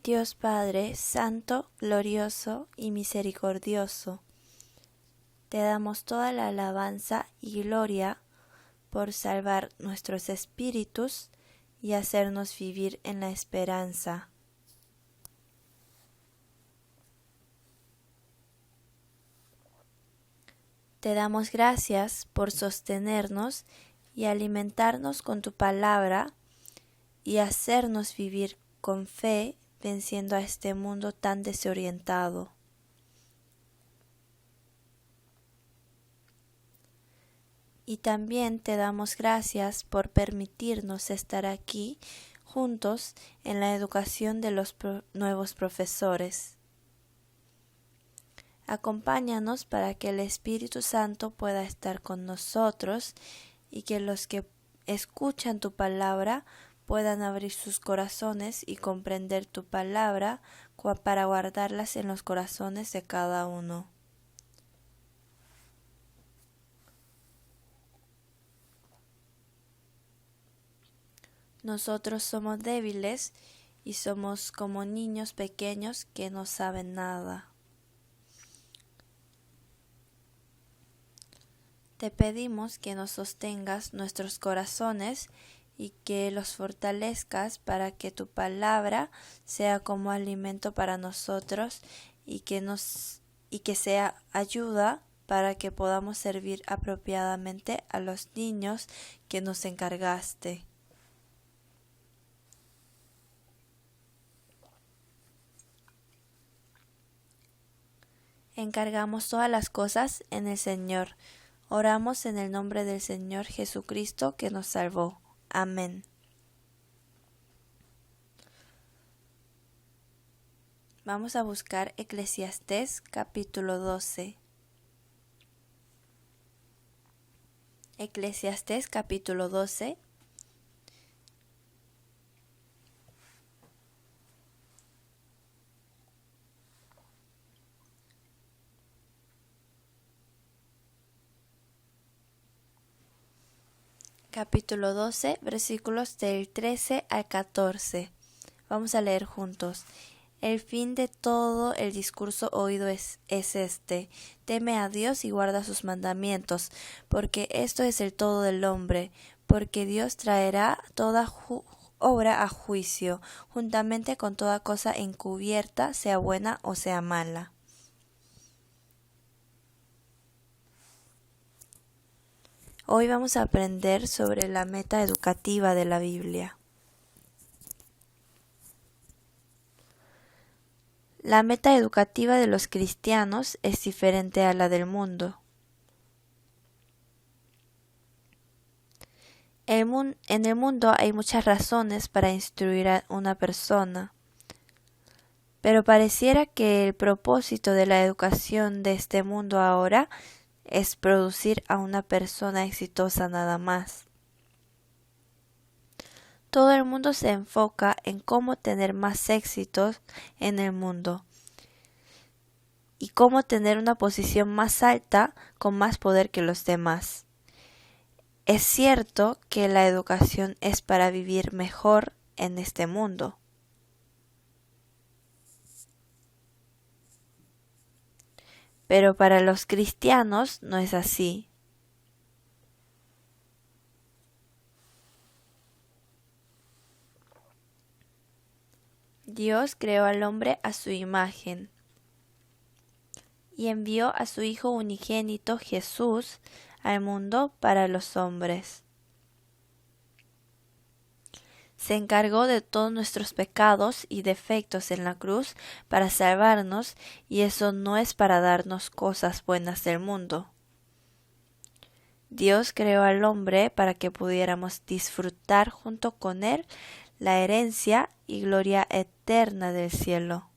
Dios Padre, Santo, Glorioso y Misericordioso, te damos toda la alabanza y gloria por salvar nuestros espíritus y hacernos vivir en la esperanza. Te damos gracias por sostenernos y alimentarnos con tu palabra y hacernos vivir con fe, venciendo a este mundo tan desorientado. Y también te damos gracias por permitirnos estar aquí juntos en la educación de los nuevos profesores. Acompáñanos para que el Espíritu Santo pueda estar con nosotros y que los que escuchan tu palabra puedan abrir sus corazones y comprender tu palabra para guardarlas en los corazones de cada uno. Nosotros somos débiles y somos como niños pequeños que no saben nada. Te pedimos que nos sostengas nuestros corazones y que los fortalezcas para que tu palabra sea como alimento para nosotros y que sea ayuda para que podamos servir apropiadamente a los niños que nos encargaste. Encargamos todas las cosas en el Señor. Oramos en el nombre del Señor Jesucristo que nos salvó. Amén. Vamos a buscar Eclesiastés capítulo 12. Eclesiastés capítulo 12. Capítulo 12, versículos del 13 al 14. Vamos a leer juntos. El fin de todo el discurso oído es este: teme a Dios y guarda sus mandamientos, porque esto es el todo del hombre, porque Dios traerá toda obra a juicio, juntamente con toda cosa encubierta, sea buena o sea mala. Hoy vamos a aprender sobre la meta educativa de la Biblia. La meta educativa de los cristianos es diferente a la del mundo. En el mundo hay muchas razones para instruir a una persona, pero pareciera que el propósito de la educación de este mundo ahora es producir a una persona exitosa nada más. Todo el mundo se enfoca en cómo tener más éxitos en el mundo y cómo tener una posición más alta con más poder que los demás. Es cierto que la educación es para vivir mejor en este mundo. Pero para los cristianos no es así. Dios creó al hombre a su imagen y envió a su Hijo unigénito Jesús al mundo para los hombres. Se encargó de todos nuestros pecados y defectos en la cruz para salvarnos, y eso no es para darnos cosas buenas del mundo. Dios creó al hombre para que pudiéramos disfrutar junto con él la herencia y gloria eterna del cielo.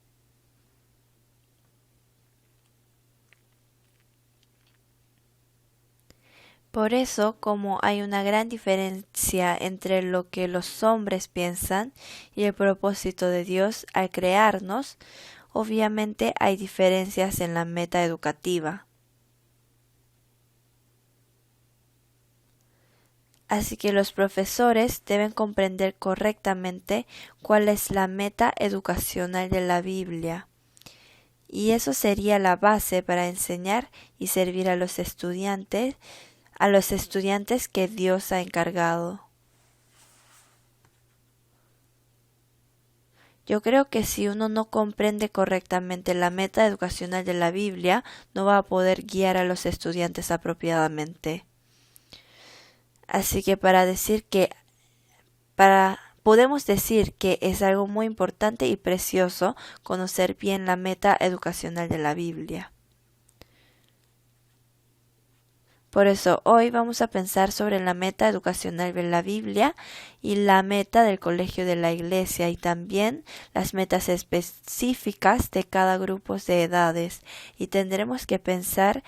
Por eso, como hay una gran diferencia entre lo que los hombres piensan y el propósito de Dios al crearnos, obviamente hay diferencias en la meta educativa. Así que los profesores deben comprender correctamente cuál es la meta educacional de la Biblia. Y eso sería la base para enseñar y servir a los estudiantes que Dios ha encargado. Yo creo que si uno no comprende correctamente la meta educacional de la Biblia, no va a poder guiar a los estudiantes apropiadamente. Así que podemos decir que es algo muy importante y precioso conocer bien la meta educacional de la Biblia. Por eso hoy vamos a pensar sobre la meta educacional de la Biblia y la meta del colegio de la iglesia y también las metas específicas de cada grupo de edades. Y tendremos que pensar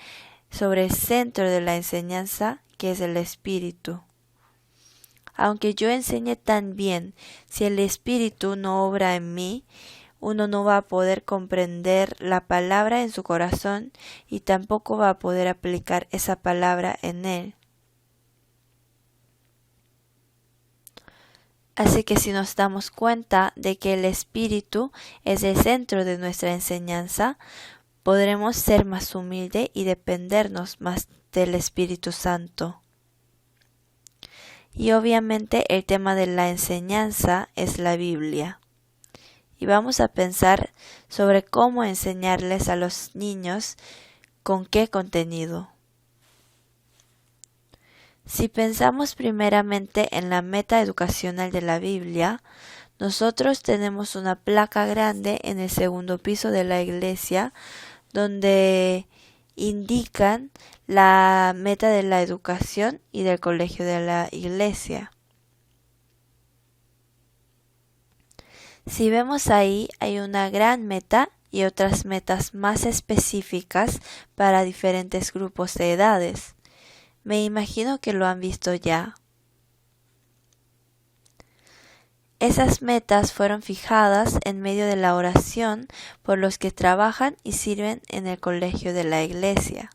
sobre el centro de la enseñanza, que es el Espíritu. Aunque yo enseñe tan bien, si el Espíritu no obra en mí, uno no va a poder comprender la palabra en su corazón y tampoco va a poder aplicar esa palabra en él. Así que si nos damos cuenta de que el Espíritu es el centro de nuestra enseñanza, podremos ser más humildes y dependernos más del Espíritu Santo. Y obviamente el tema de la enseñanza es la Biblia. Y vamos a pensar sobre cómo enseñarles a los niños con qué contenido. Si pensamos primeramente en la meta educacional de la Biblia, nosotros tenemos una placa grande en el segundo piso de la iglesia donde indican la meta de la educación y del colegio de la iglesia. Si vemos ahí, hay una gran meta y otras metas más específicas para diferentes grupos de edades. Me imagino que lo han visto ya. Esas metas fueron fijadas en medio de la oración por los que trabajan y sirven en el colegio de la iglesia.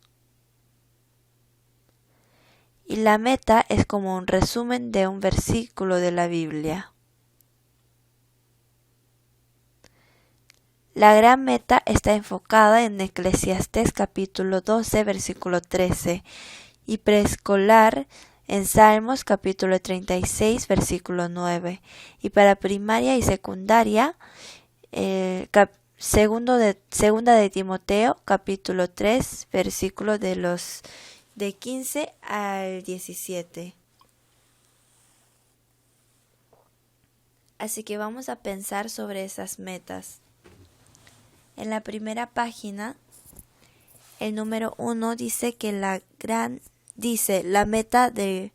Y la meta es como un resumen de un versículo de la Biblia. La gran meta está enfocada en Eclesiastés capítulo 12 versículo 13 y preescolar en Salmos capítulo 36 versículo 9 y para primaria y secundaria segunda de Timoteo capítulo 3 versículo de 15 al 17. Así que vamos a pensar sobre esas metas. En la primera página, el número 1 dice que la gran meta del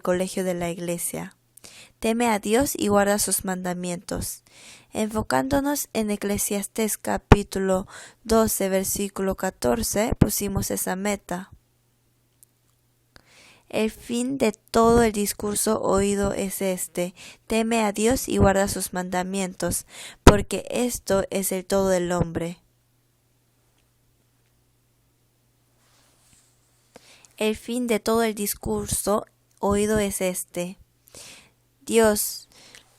colegio de la iglesia. Teme a Dios y guarda sus mandamientos. Enfocándonos en Eclesiastés capítulo 12 versículo 14 pusimos esa meta. El fin de todo el discurso oído es este: teme a Dios y guarda sus mandamientos, porque esto es el todo del hombre. El fin de todo el discurso oído es este. Dios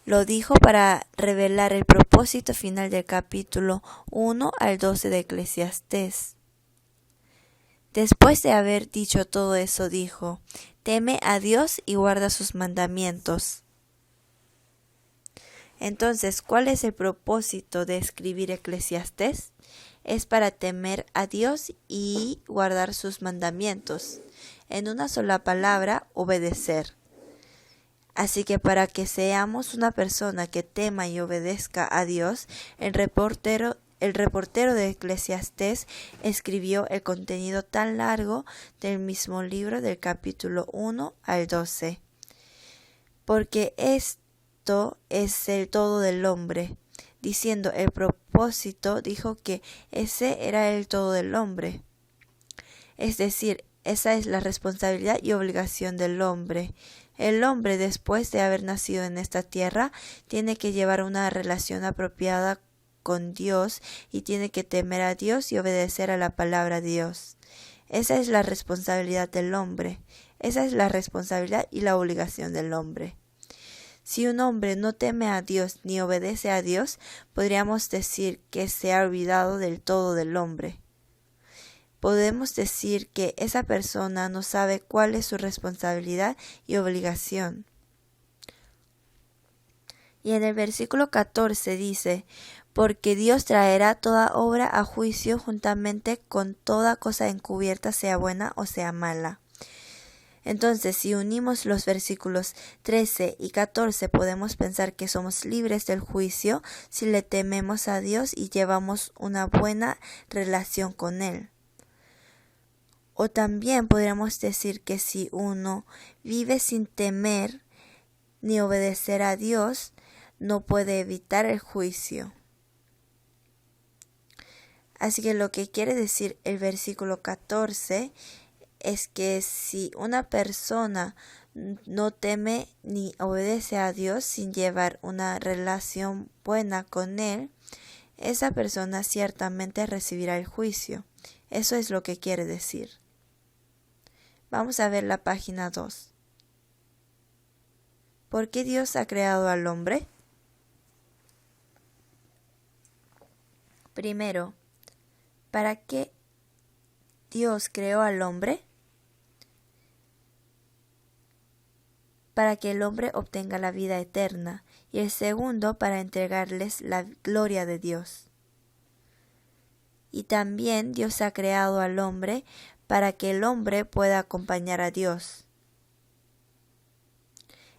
lo dijo para revelar el propósito final del capítulo 1 al 12 de Eclesiastés. Después de haber dicho todo eso, dijo: teme a Dios y guarda sus mandamientos. Entonces, ¿cuál es el propósito de escribir Eclesiastés? Es para temer a Dios y guardar sus mandamientos. En una sola palabra, obedecer. Así que para que seamos una persona que tema y obedezca a Dios, el reportero de Eclesiastés escribió el contenido tan largo del mismo libro del capítulo 1 al 12. Porque esto es el todo del hombre. Diciendo el propósito, dijo que ese era el todo del hombre. Es decir, esa es la responsabilidad y obligación del hombre. El hombre, después de haber nacido en esta tierra, tiene que llevar una relación apropiada con Dios y tiene que temer a Dios y obedecer a la palabra de Dios. Esa es la responsabilidad del hombre. Esa es la responsabilidad y la obligación del hombre. Si un hombre no teme a Dios ni obedece a Dios, podríamos decir que se ha olvidado del todo del hombre. Podemos decir que esa persona no sabe cuál es su responsabilidad y obligación. Y en el versículo 14 dice, porque Dios traerá toda obra a juicio juntamente con toda cosa encubierta, sea buena o sea mala. Entonces, si unimos los versículos 13 y 14, podemos pensar que somos libres del juicio si le tememos a Dios y llevamos una buena relación con Él. O también podríamos decir que si uno vive sin temer ni obedecer a Dios, no puede evitar el juicio. Así que lo que quiere decir el versículo 14 es que si una persona no teme ni obedece a Dios sin llevar una relación buena con Él, esa persona ciertamente recibirá el juicio. Eso es lo que quiere decir. Vamos a ver la página 2. ¿Por qué Dios ha creado al hombre? Primero, ¿para qué Dios creó al hombre? Para que el hombre obtenga la vida eterna, y el segundo para entregarles la gloria de Dios. Y también Dios ha creado al hombre para que el hombre pueda acompañar a Dios.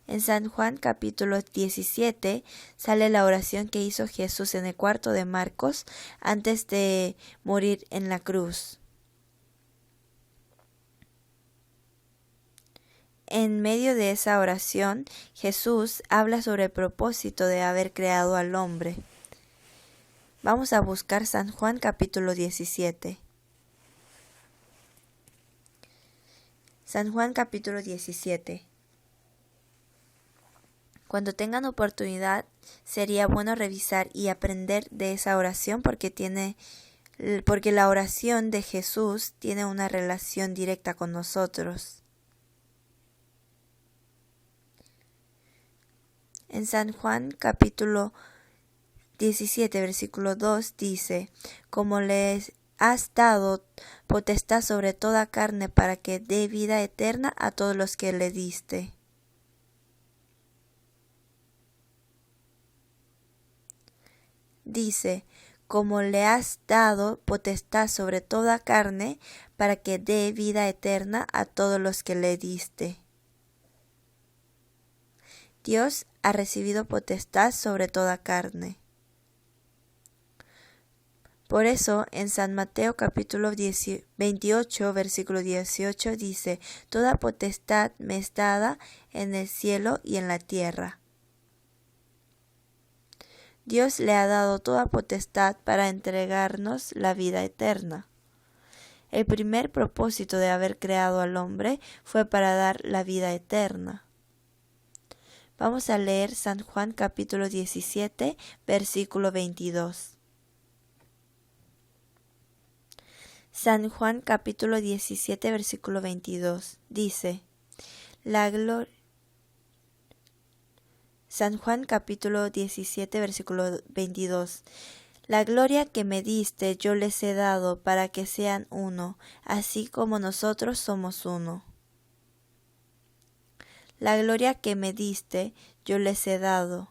En San Juan capítulo 17 sale la oración que hizo Jesús en el cuarto de Marcos antes de morir en la cruz. En medio de esa oración, Jesús habla sobre el propósito de haber creado al hombre. Vamos a buscar San Juan capítulo 17. San Juan capítulo 17. Cuando tengan oportunidad, sería bueno revisar y aprender de esa oración porque la oración de Jesús tiene una relación directa con nosotros. En San Juan capítulo 17 versículo 2 dice, como les has dado potestad sobre toda carne para que dé vida eterna a todos los que le diste. Dice, como le has dado potestad sobre toda carne para que dé vida eterna a todos los que le diste. Dios ha recibido potestad sobre toda carne. Por eso en San Mateo capítulo 28 versículo 18 dice, toda potestad me es dada en el cielo y en la tierra. Dios le ha dado toda potestad para entregarnos la vida eterna. El primer propósito de haber creado al hombre fue para dar la vida eterna. Vamos a leer San Juan capítulo 17, versículo 22. San Juan capítulo 17, versículo 22. Dice, San Juan capítulo 17, versículo 22. La gloria que me diste yo les he dado para que sean uno, así como nosotros somos uno. La gloria que me diste yo les he dado.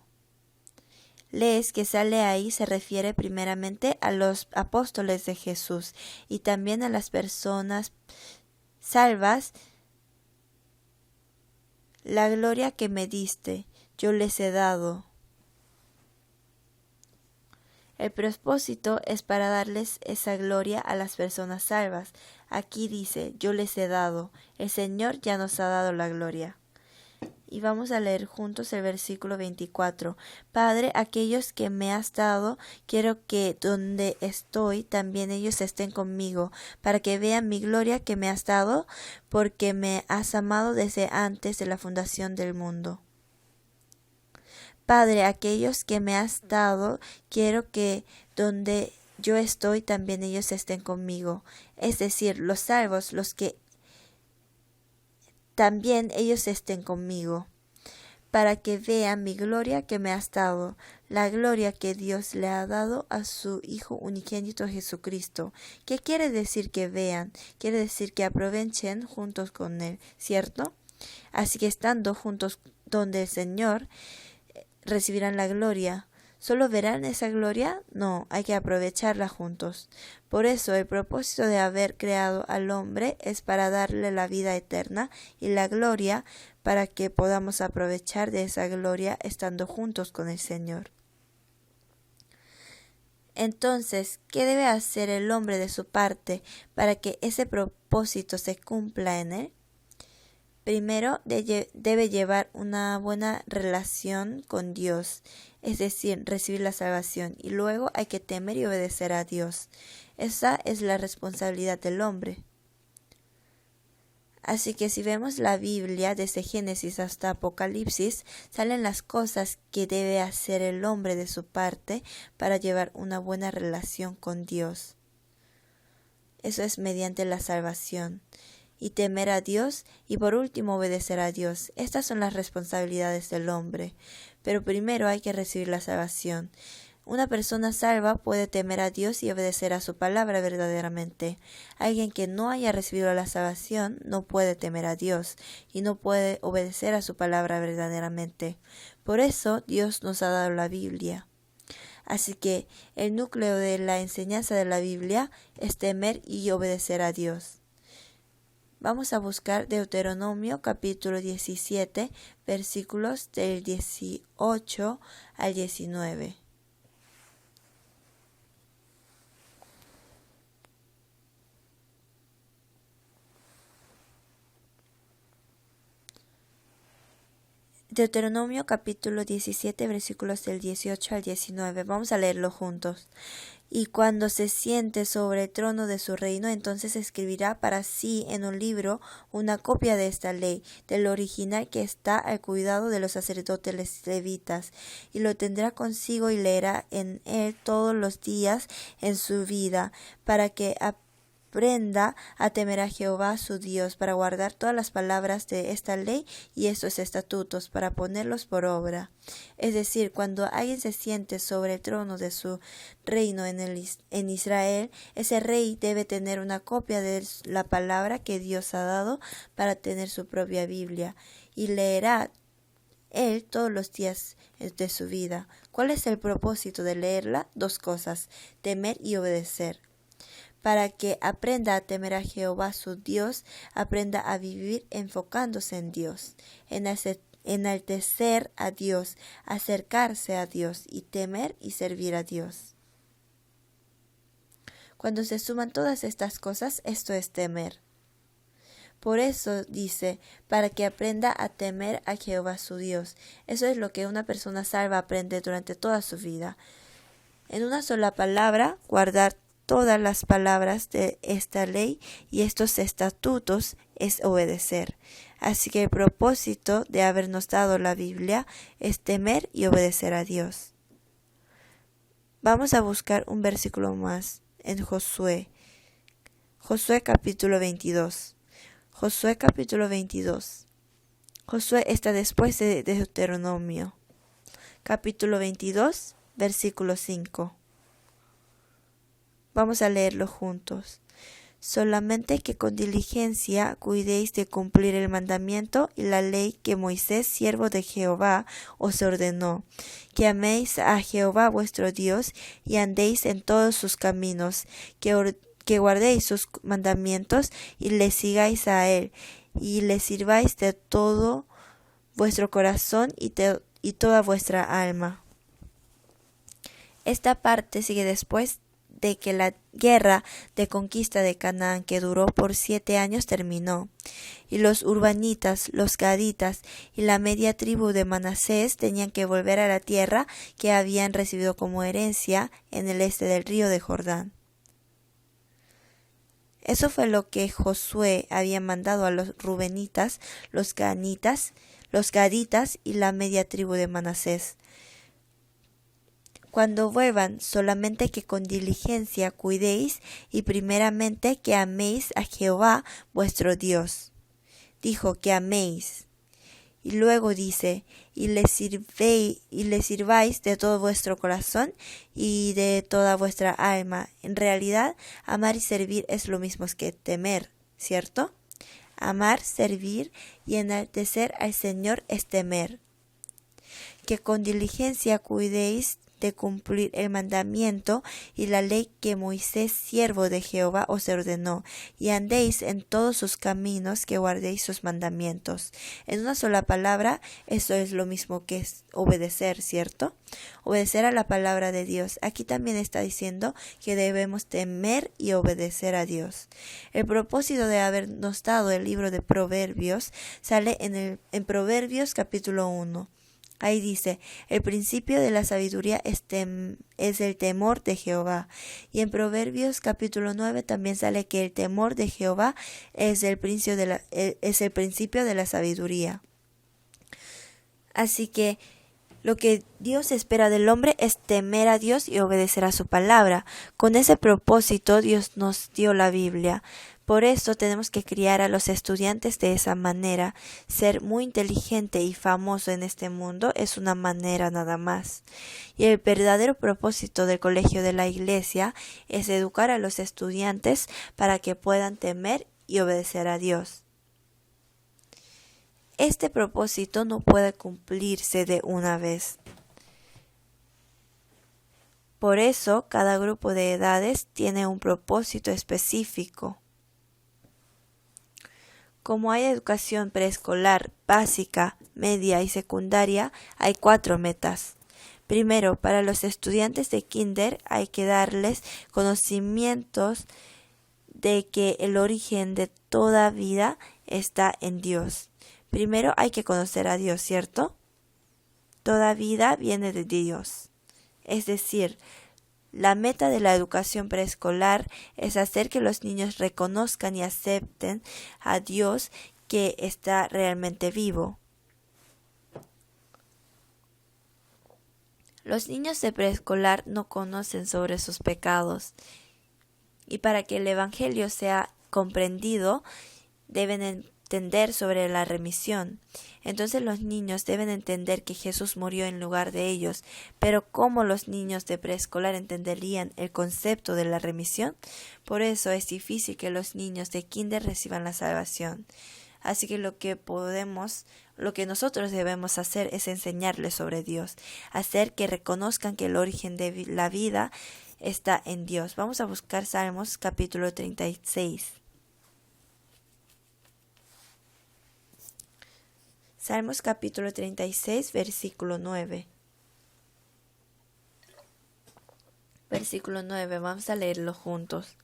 Lees que sale ahí se refiere primeramente a los apóstoles de Jesús y también a las personas salvas. La gloria que me diste yo les he dado. El propósito es para darles esa gloria a las personas salvas. Aquí dice, yo les he dado. El Señor ya nos ha dado la gloria. Y vamos a leer juntos el versículo 24. Padre, aquellos que me has dado, quiero que donde estoy también ellos estén conmigo, para que vean mi gloria que me has dado, porque me has amado desde antes de la fundación del mundo. Padre, aquellos que me has dado, quiero que donde yo estoy, también ellos estén conmigo. Es decir, los salvos, los que también ellos estén conmigo, para que vean mi gloria que me has dado, la gloria que Dios le ha dado a su Hijo unigénito Jesucristo. ¿Qué quiere decir que vean? Quiere decir que aprovechen juntos con Él, ¿cierto? Así que estando juntos donde el Señor, recibirán la gloria. ¿Solo verán esa gloria? No, hay que aprovecharla juntos. Por eso el propósito de haber creado al hombre es para darle la vida eterna y la gloria, para que podamos aprovechar de esa gloria estando juntos con el Señor. Entonces, ¿qué debe hacer el hombre de su parte para que ese propósito se cumpla en él? Primero, debe llevar una buena relación con Dios, es decir, recibir la salvación, y luego hay que temer y obedecer a Dios. Esa es la responsabilidad del hombre. Así que si vemos la Biblia desde Génesis hasta Apocalipsis, salen las cosas que debe hacer el hombre de su parte para llevar una buena relación con Dios. Eso es mediante la salvación. Y temer a Dios, y por último obedecer a Dios. Estas son las responsabilidades del hombre. Pero primero hay que recibir la salvación. Una persona salva puede temer a Dios y obedecer a su palabra verdaderamente. Alguien que no haya recibido la salvación no puede temer a Dios y no puede obedecer a su palabra verdaderamente. Por eso Dios nos ha dado la Biblia. Así que el núcleo de la enseñanza de la Biblia es temer y obedecer a Dios. Vamos a buscar Deuteronomio capítulo 17, versículos del 18 al 19. Deuteronomio capítulo 17, versículos del 18 al 19. Vamos a leerlo juntos. Y cuando se siente sobre el trono de su reino, entonces escribirá para sí en un libro una copia de esta ley, del original que está al cuidado de los sacerdotes levitas, y lo tendrá consigo y leerá en él todos los días en su vida, para que aprenda a temer a Jehová su Dios, para guardar todas las palabras de esta ley y estos estatutos, para ponerlos por obra. Es decir, cuando alguien se siente sobre el trono de su reino en Israel, ese rey debe tener una copia de la palabra que Dios ha dado para tener su propia Biblia, y leerá él todos los días de su vida. ¿Cuál es el propósito de leerla? Dos cosas: temer y obedecer. Para que aprenda a temer a Jehová su Dios, aprenda a vivir enfocándose en Dios, enaltecer a Dios, acercarse a Dios y temer y servir a Dios. Cuando se suman todas estas cosas, esto es temer. Por eso dice, para que aprenda a temer a Jehová su Dios. Eso es lo que una persona salva aprende durante toda su vida. En una sola palabra, guardar todas las palabras de esta ley y estos estatutos es obedecer. Así que el propósito de habernos dado la Biblia es temer y obedecer a Dios. Vamos a buscar un versículo más en Josué. Josué capítulo 22. Josué capítulo 22. Josué está después de Deuteronomio. Capítulo 22, versículo 5. Vamos a leerlo juntos. Solamente que con diligencia cuidéis de cumplir el mandamiento y la ley que Moisés, siervo de Jehová, os ordenó, que améis a Jehová vuestro Dios y andéis en todos sus caminos, que guardéis sus mandamientos y le sigáis a él, y le sirváis de todo vuestro corazón y toda vuestra alma. Esta parte sigue después de que la guerra de conquista de Canaán, que duró por 7 años, terminó, y los urbanitas, los gaditas y la media tribu de Manasés tenían que volver a la tierra que habían recibido como herencia en el este del río de Jordán. Eso fue lo que Josué había mandado a los rubenitas, los gaditas y la media tribu de Manasés. Cuando vuelvan, solamente que con diligencia cuidéis y primeramente que améis a Jehová vuestro Dios. Dijo que améis. Y luego dice, y le sirváis de todo vuestro corazón y de toda vuestra alma. En realidad, amar y servir es lo mismo que temer, ¿cierto? Amar, servir y enaltecer al Señor es temer. Que con diligencia cuidéis de cumplir el mandamiento y la ley que Moisés, siervo de Jehová, os ordenó, y andéis en todos sus caminos, que guardéis sus mandamientos. En una sola palabra, eso es lo mismo que es obedecer, ¿cierto? Obedecer a la palabra de Dios. Aquí también está diciendo que debemos temer y obedecer a Dios. El propósito de habernos dado el libro de Proverbios sale en Proverbios capítulo 1. Ahí dice, el principio de la sabiduría es el temor de Jehová. Y en Proverbios capítulo 9 también sale que el temor de Jehová es el principio de la sabiduría. Así que lo que Dios espera del hombre es temer a Dios y obedecer a su palabra. Con ese propósito Dios nos dio la Biblia. Por eso tenemos que criar a los estudiantes de esa manera. Ser muy inteligente y famoso en este mundo es una manera nada más. Y el verdadero propósito del colegio de la iglesia es educar a los estudiantes para que puedan temer y obedecer a Dios. Este propósito no puede cumplirse de una vez. Por eso, cada grupo de edades tiene un propósito específico. Como hay educación preescolar, básica, media y secundaria, hay 4 metas. Primero, para los estudiantes de kinder hay que darles conocimientos de que el origen de toda vida está en Dios. Primero hay que conocer a Dios, ¿cierto? Toda vida viene de Dios. Es decir, la meta de la educación preescolar es hacer que los niños reconozcan y acepten a Dios que está realmente vivo. Los niños de preescolar no conocen sobre sus pecados y para que el Evangelio sea comprendido deben entender sobre la remisión. Entonces los niños deben entender que Jesús murió en lugar de ellos. Pero ¿cómo los niños de preescolar entenderían el concepto de la remisión? Por eso es difícil que los niños de kinder reciban la salvación. Así que lo que nosotros debemos hacer es enseñarles sobre Dios, hacer que reconozcan que el origen de la vida está en Dios. Vamos a buscar Salmos capítulo 36. Salmos capítulo 36, versículo 9. Versículo 9, vamos a leerlo juntos.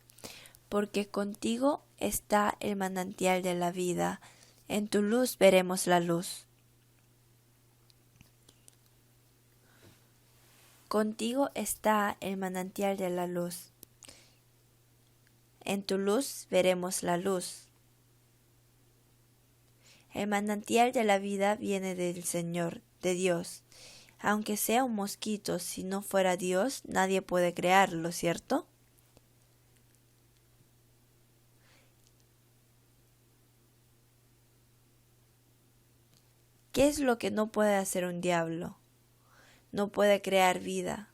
Porque contigo está el manantial de la vida, en tu luz veremos la luz. Contigo está el manantial de la luz, en tu luz veremos la luz. El manantial de la vida viene del Señor, de Dios. Aunque sea un mosquito, si no fuera Dios, nadie puede crearlo, ¿cierto? ¿Qué es lo que no puede hacer un diablo? No puede crear vida.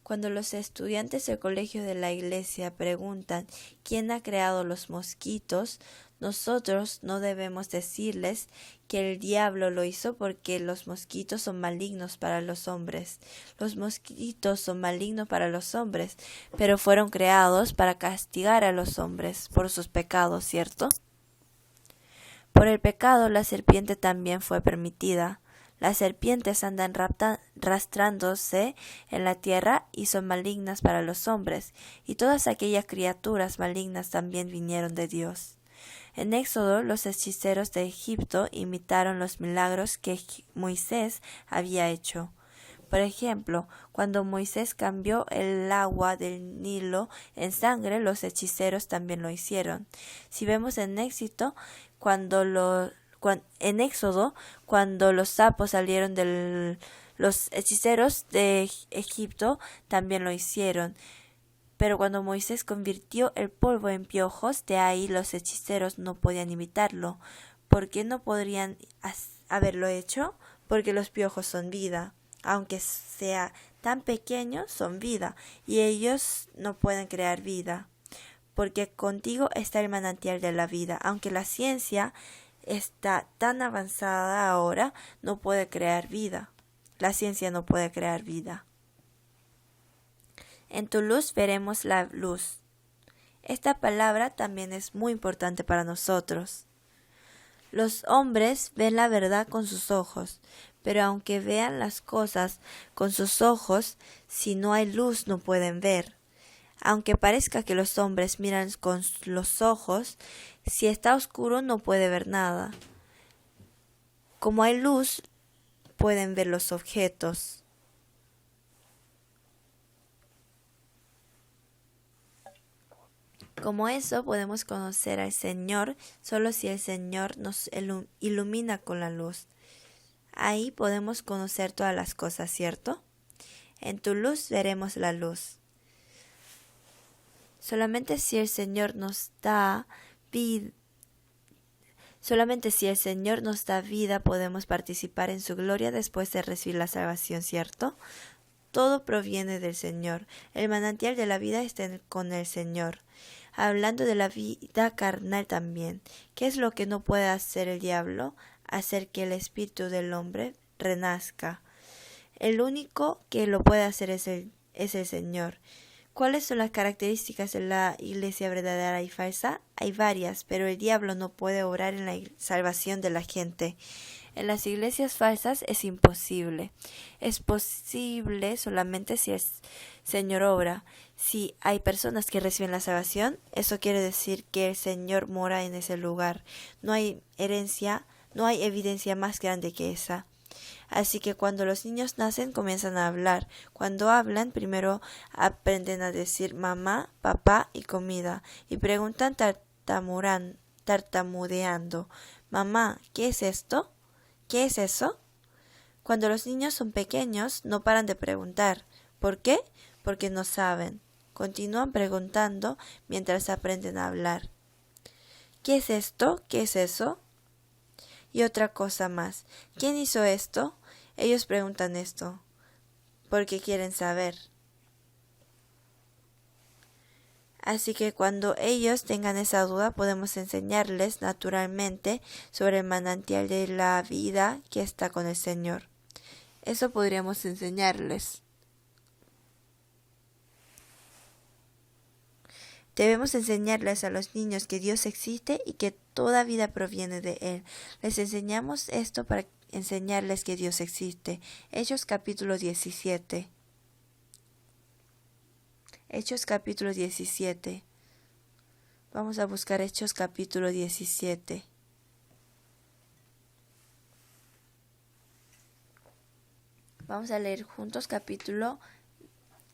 Cuando los estudiantes del colegio de la iglesia preguntan ¿quién ha creado los mosquitos?, nosotros no debemos decirles que el diablo lo hizo porque los mosquitos son malignos para los hombres. Los mosquitos son malignos para los hombres, pero fueron creados para castigar a los hombres por sus pecados, ¿cierto? Por el pecado la serpiente también fue permitida. Las serpientes andan rastrándose en la tierra y son malignas para los hombres, y todas aquellas criaturas malignas también vinieron de Dios. En Éxodo, los hechiceros de Egipto imitaron los milagros que Moisés había hecho. Por ejemplo, cuando Moisés cambió el agua del Nilo en sangre, los hechiceros también lo hicieron. Si vemos en Éxodo, cuando los sapos salieron del Los hechiceros de Egipto también lo hicieron. Pero cuando Moisés convirtió el polvo en piojos, de ahí los hechiceros no podían imitarlo. ¿Por qué no podrían haberlo hecho? Porque los piojos son vida. Aunque sea tan pequeños, son vida. Y ellos no pueden crear vida. Porque contigo está el manantial de la vida. Aunque la ciencia está tan avanzada ahora, no puede crear vida. La ciencia no puede crear vida. En tu luz veremos la luz. Esta palabra también es muy importante para nosotros. Los hombres ven la verdad con sus ojos, pero aunque vean las cosas con sus ojos, si no hay luz no pueden ver. Aunque parezca que los hombres miran con los ojos, si está oscuro no puede ver nada. Como hay luz, pueden ver los objetos. Como eso podemos conocer al Señor solo si el Señor nos ilumina con la luz. Ahí podemos conocer todas las cosas, ¿cierto? En tu luz veremos la luz. Solamente si el Señor nos da vida, podemos participar en su gloria después de recibir la salvación, ¿cierto? Todo proviene del Señor. El manantial de la vida está con el Señor. Hablando de la vida carnal también. ¿Qué es lo que no puede hacer el diablo? Hacer que el espíritu del hombre renazca. El único que lo puede hacer es el Señor. ¿Cuáles son las características de la iglesia verdadera y falsa? Hay varias, pero el diablo no puede obrar en la salvación de la gente. En las iglesias falsas es imposible. Es posible solamente si el Señor obra. Si hay personas que reciben la salvación, eso quiere decir que el Señor mora en ese lugar. No hay evidencia más grande que esa. Así que cuando los niños nacen comienzan a hablar. Cuando hablan, primero aprenden a decir mamá, papá y comida. Y preguntan tartamudeando. Mamá, ¿qué es esto? ¿Qué es eso? Cuando los niños son pequeños, no paran de preguntar. ¿Por qué? Porque no saben. Continúan preguntando mientras aprenden a hablar. ¿Qué es esto? ¿Qué es eso? Y otra cosa más. ¿Quién hizo esto? Ellos preguntan esto porque quieren saber. Así que cuando ellos tengan esa duda podemos enseñarles naturalmente sobre el manantial de la vida que está con el Señor. Eso podríamos enseñarles. Debemos enseñarles a los niños que Dios existe y que toda vida proviene de Él. Les enseñamos esto para enseñarles que Dios existe. Hechos capítulo 17. Hechos capítulo 17. Vamos a buscar Hechos capítulo 17. Vamos a leer juntos capítulo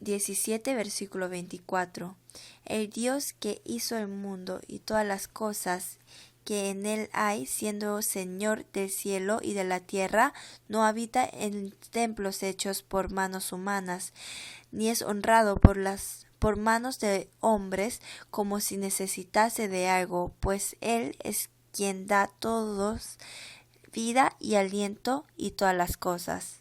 17, versículo 24. El Dios que hizo el mundo y todas las cosas que en él hay, siendo Señor del cielo y de la tierra, no habita en templos hechos por manos humanas, ni es honrado por manos de hombres como si necesitase de algo, pues Él es quien da a todos vida y aliento y todas las cosas.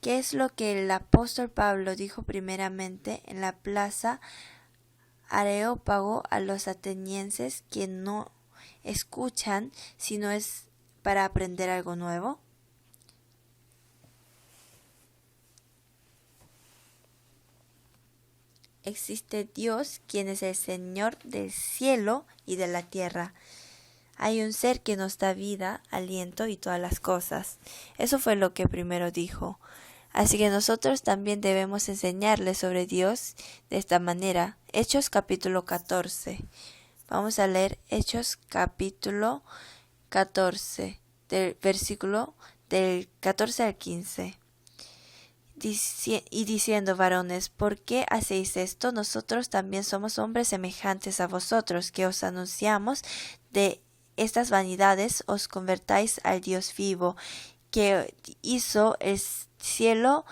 ¿Qué es lo que el apóstol Pablo dijo primeramente en la plaza Areópago a los atenienses que no escuchan si no es para aprender algo nuevo? Existe Dios, quien es el Señor del cielo y de la tierra. Hay un ser que nos da vida, aliento y todas las cosas. Eso fue lo que primero dijo. Así que nosotros también debemos enseñarles sobre Dios de esta manera. Hechos capítulo 14. Vamos a leer Hechos capítulo 14, del versículo del 14 al 15. Y diciendo, varones, ¿por qué hacéis esto? Nosotros también somos hombres semejantes a vosotros, que os anunciamos de estas vanidades, os convertáis al Dios vivo, que hizo el cielo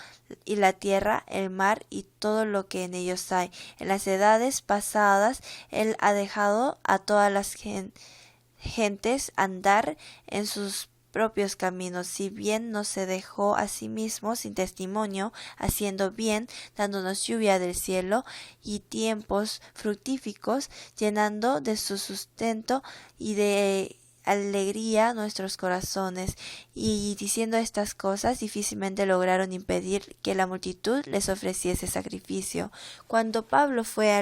y la tierra, el mar y todo lo que en ellos hay. En las edades pasadas Él ha dejado a todas las gentes andar en sus propios caminos, si bien no se dejó a sí mismo sin testimonio, haciendo bien, dándonos lluvia del cielo y tiempos fructíficos, llenando de su sustento y de alegría nuestros corazones. Y diciendo estas cosas difícilmente lograron impedir que la multitud les ofreciese sacrificio. Cuando Pablo fue a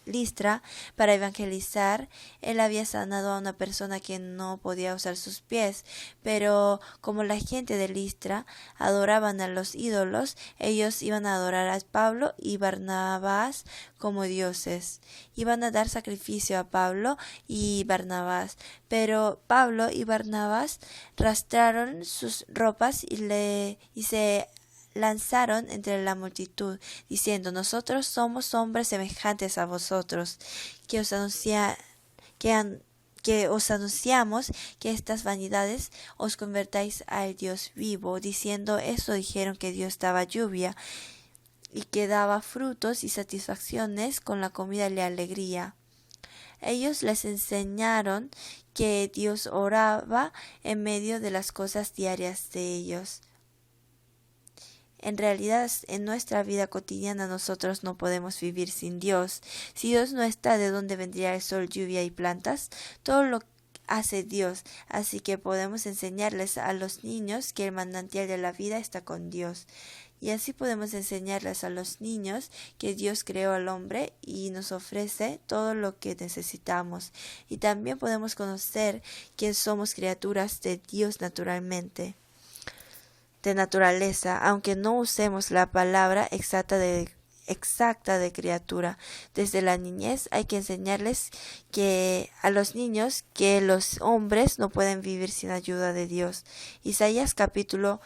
Listra para evangelizar, él había sanado a una persona que no podía usar sus pies, pero como la gente de Listra adoraban a los ídolos, ellos iban a adorar a Pablo y Barnabás como dioses. Iban a dar sacrificio a Pablo y Barnabás, pero Pablo y Barnabás rastraron sus ropas y se lanzaron entre la multitud, diciendo: nosotros somos hombres semejantes a vosotros, que os anunciamos que estas vanidades os convertáis al Dios vivo. Diciendo esto, dijeron que Dios daba lluvia y que daba frutos y satisfacciones con la comida y la alegría. Ellos les enseñaron que Dios oraba en medio de las cosas diarias de ellos. En realidad, en nuestra vida cotidiana nosotros no podemos vivir sin Dios. Si Dios no está, ¿de dónde vendría el sol, lluvia y plantas? Todo lo hace Dios, así que podemos enseñarles a los niños que el manantial de la vida está con Dios. Y así podemos enseñarles a los niños que Dios creó al hombre y nos ofrece todo lo que necesitamos. Y también podemos conocer que somos criaturas de Dios naturalmente, de naturaleza, aunque no usemos la palabra exacta de criatura. Desde la niñez hay que enseñarles a los niños que los hombres no pueden vivir sin ayuda de Dios. Isaías capítulo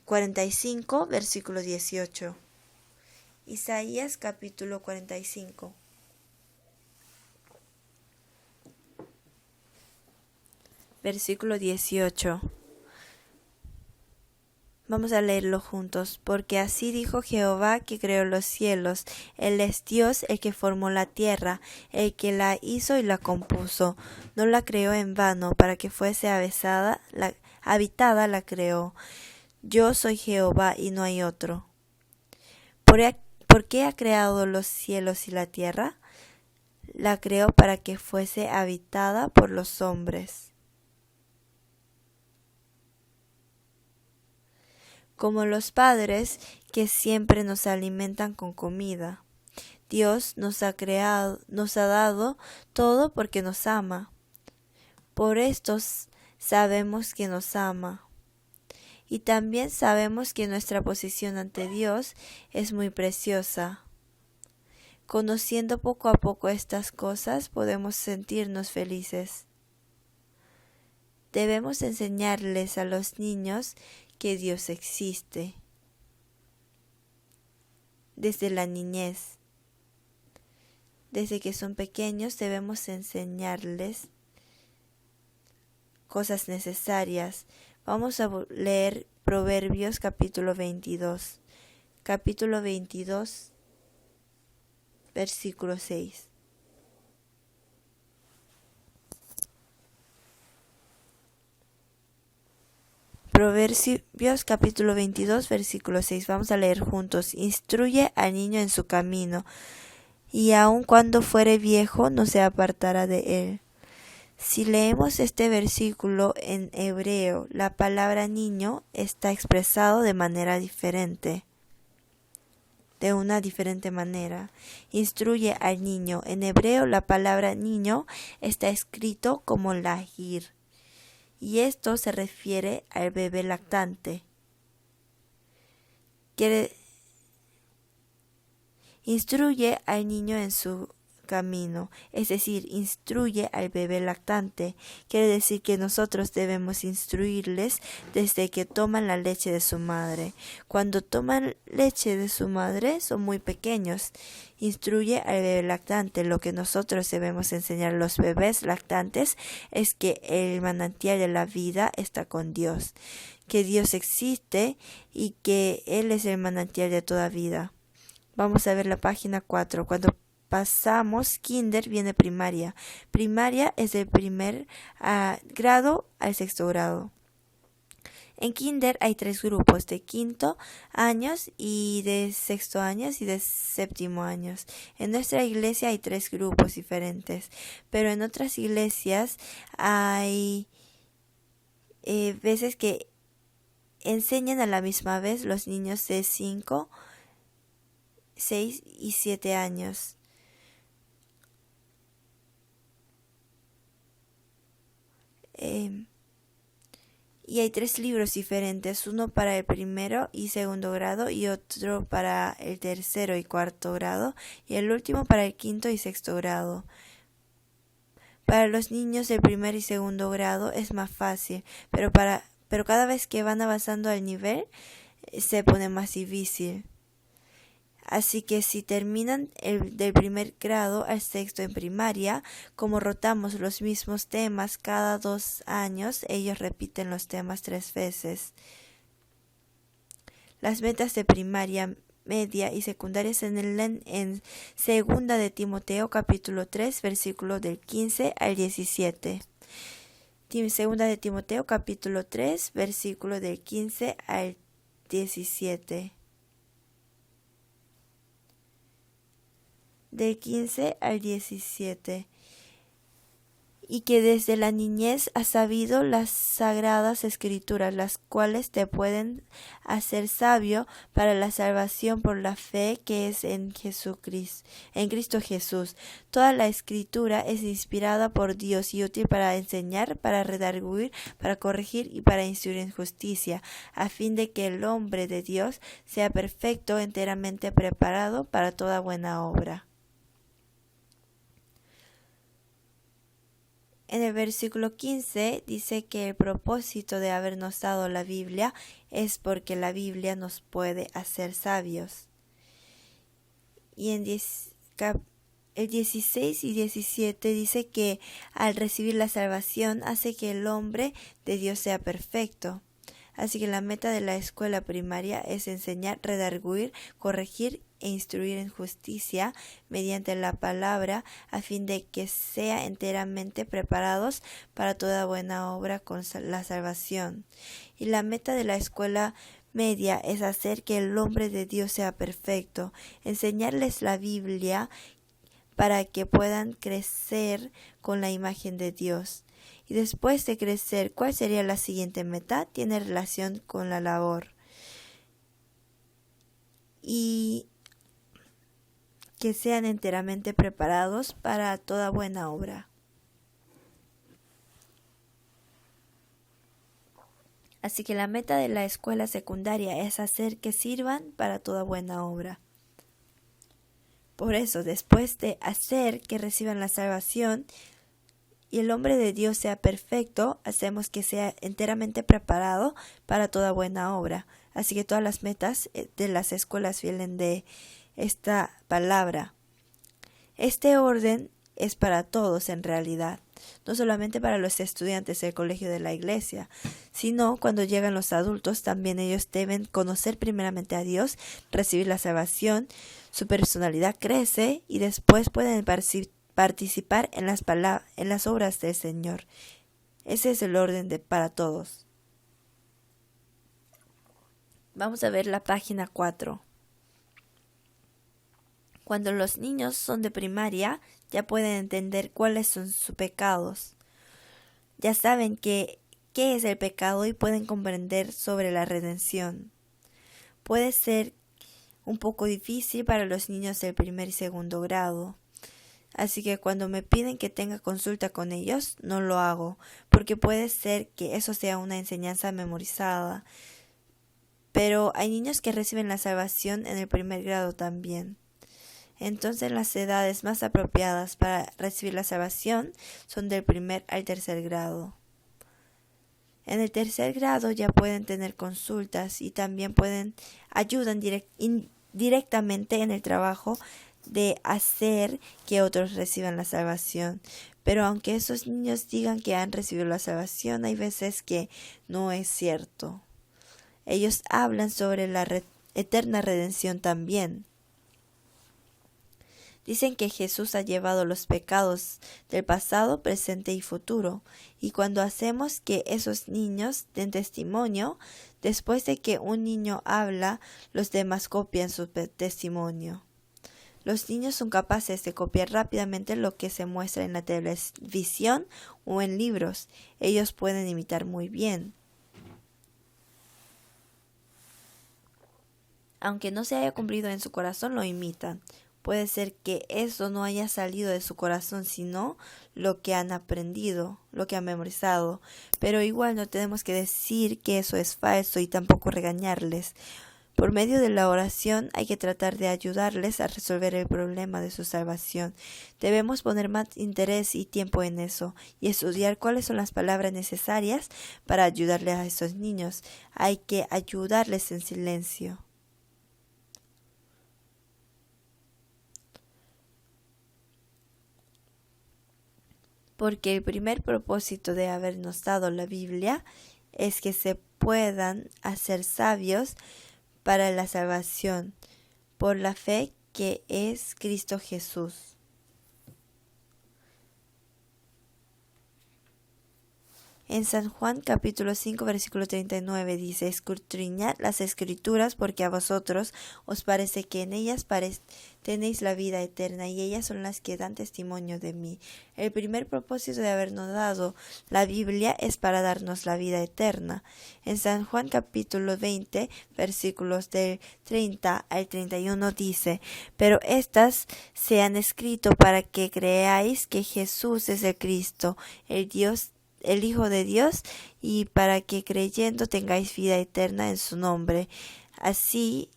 45, versículo 18. Isaías capítulo 45. Versículo 18. Vamos a leerlo juntos. Porque así dijo Jehová, que creó los cielos. Él es Dios, el que formó la tierra, el que la hizo y la compuso. No la creó en vano, para que fuese habitada la creó. Yo soy Jehová y no hay otro. ¿Por qué ha creado los cielos y la tierra? La creó para que fuese habitada por los hombres. Como los padres que siempre nos alimentan con comida. Dios nos ha dado todo porque nos ama. Por esto sabemos que nos ama. Y también sabemos que nuestra posición ante Dios es muy preciosa. Conociendo poco a poco estas cosas, podemos sentirnos felices. Debemos enseñarles a los niños que Dios existe desde la niñez. Desde que son pequeños debemos enseñarles cosas necesarias. Vamos a leer Proverbios capítulo 22. Capítulo 22, versículo 6. Proverbios capítulo 22, versículo 6. Vamos a leer juntos. Instruye al niño en su camino, y aun cuando fuere viejo no se apartará de él. Si leemos este versículo en hebreo, la palabra niño está expresado de una diferente manera. Instruye al niño. En hebreo la palabra niño está escrito como lahir. Y esto se refiere al bebé lactante. Instruye al niño en su camino, es decir, instruye al bebé lactante. Quiere decir que nosotros debemos instruirles desde que toman la leche de su madre. Cuando toman leche de su madre son muy pequeños. Instruye al bebé lactante. Lo que nosotros debemos enseñar a los bebés lactantes es que el manantial de la vida está con Dios, que Dios existe y que Él es el manantial de toda vida. Vamos a ver la página 4. Cuando pasamos kinder viene primaria. Primaria es del primer grado al sexto grado. En kinder hay 3 grupos, de quinto años y de sexto años y de séptimo años. En nuestra iglesia hay 3 grupos diferentes, pero en otras iglesias hay veces que enseñan a la misma vez los niños de 5, 6 y 7 años. Y hay 3 libros diferentes, uno para el primero y segundo grado y otro para el tercero y cuarto grado y el último para el quinto y sexto grado. Para los niños del primer y segundo grado es más fácil, pero cada vez que van avanzando al nivel se pone más difícil. Así que si terminan del primer grado al sexto en primaria, como rotamos los mismos temas cada 2 años, ellos repiten los temas 3 veces. Las metas de primaria, media y secundaria se leen en Segunda de Timoteo capítulo 3 versículos del 15 al 17. Segunda de Timoteo capítulo 3 versículos del 15 al 17. Del 15 al 17. Y que desde la niñez has sabido las sagradas escrituras, las cuales te pueden hacer sabio para la salvación por la fe que es en Jesucristo, en Cristo Jesús. Toda la escritura es inspirada por Dios y útil para enseñar, para redarguir, para corregir y para instruir en justicia, a fin de que el hombre de Dios sea perfecto, enteramente preparado para toda buena obra. En el versículo 15 dice que el propósito de habernos dado la Biblia es porque la Biblia nos puede hacer sabios. Y en el 16 y 17 dice que al recibir la salvación hace que el hombre de Dios sea perfecto. Así que la meta de la escuela primaria es enseñar, redarguir, corregir e instruir en justicia mediante la palabra, a fin de que sea enteramente preparados para toda buena obra con la salvación. Y la meta de la escuela media es hacer que el hombre de Dios sea perfecto, enseñarles la Biblia para que puedan crecer con la imagen de Dios. Y después de crecer, ¿cuál sería la siguiente meta? Tiene relación con la labor. Y que sean enteramente preparados para toda buena obra. Así que la meta de la escuela secundaria es hacer que sirvan para toda buena obra. Por eso, después de hacer que reciban la salvación y el hombre de Dios sea perfecto, hacemos que sea enteramente preparado para toda buena obra. Así que todas las metas de las escuelas vienen de esta palabra. Este orden es para todos en realidad, no solamente para los estudiantes del colegio de la iglesia, sino cuando llegan los adultos también ellos deben conocer primeramente a Dios, recibir la salvación, su personalidad crece y después pueden participar en las obras del Señor. Ese es el orden para todos. Vamos a ver la página 4. Cuando los niños son de primaria, ya pueden entender cuáles son sus pecados. Ya saben qué es el pecado y pueden comprender sobre la redención. Puede ser un poco difícil para los niños del primer y segundo grado. Así que cuando me piden que tenga consulta con ellos, no lo hago, porque puede ser que eso sea una enseñanza memorizada. Pero hay niños que reciben la salvación en el primer grado también. Entonces las edades más apropiadas para recibir la salvación son del 1 al 3 grado. En el 3 grado ya pueden tener consultas y también ayudan directamente en el trabajo de hacer que otros reciban la salvación. Pero aunque esos niños digan que han recibido la salvación, hay veces que no es cierto. Ellos hablan sobre la eterna redención también. Dicen que Jesús ha llevado los pecados del pasado, presente y futuro. Y cuando hacemos que esos niños den testimonio, después de que un niño habla, los demás copian su testimonio. Los niños son capaces de copiar rápidamente lo que se muestra en la televisión o en libros. Ellos pueden imitar muy bien. Aunque no se haya cumplido en su corazón, lo imitan. Puede ser que eso no haya salido de su corazón, sino lo que han aprendido, lo que han memorizado. Pero igual no tenemos que decir que eso es falso y tampoco regañarles. Por medio de la oración hay que tratar de ayudarles a resolver el problema de su salvación. Debemos poner más interés y tiempo en eso y estudiar cuáles son las palabras necesarias para ayudarles a esos niños. Hay que ayudarles en silencio. Porque el primer propósito de habernos dado la Biblia es que se puedan hacer sabios para la salvación por la fe que es Cristo Jesús. En San Juan capítulo 5 versículo 39 dice: escudriñad las escrituras porque a vosotros os parece que en ellas tenéis la vida eterna y ellas son las que dan testimonio de mí. El primer propósito de habernos dado la Biblia es para darnos la vida eterna. En San Juan capítulo 20 versículos del 30 al 31 dice: pero estas se han escrito para que creáis que Jesús es el Cristo, el Hijo de Dios, y para que creyendo tengáis vida eterna en su nombre. Así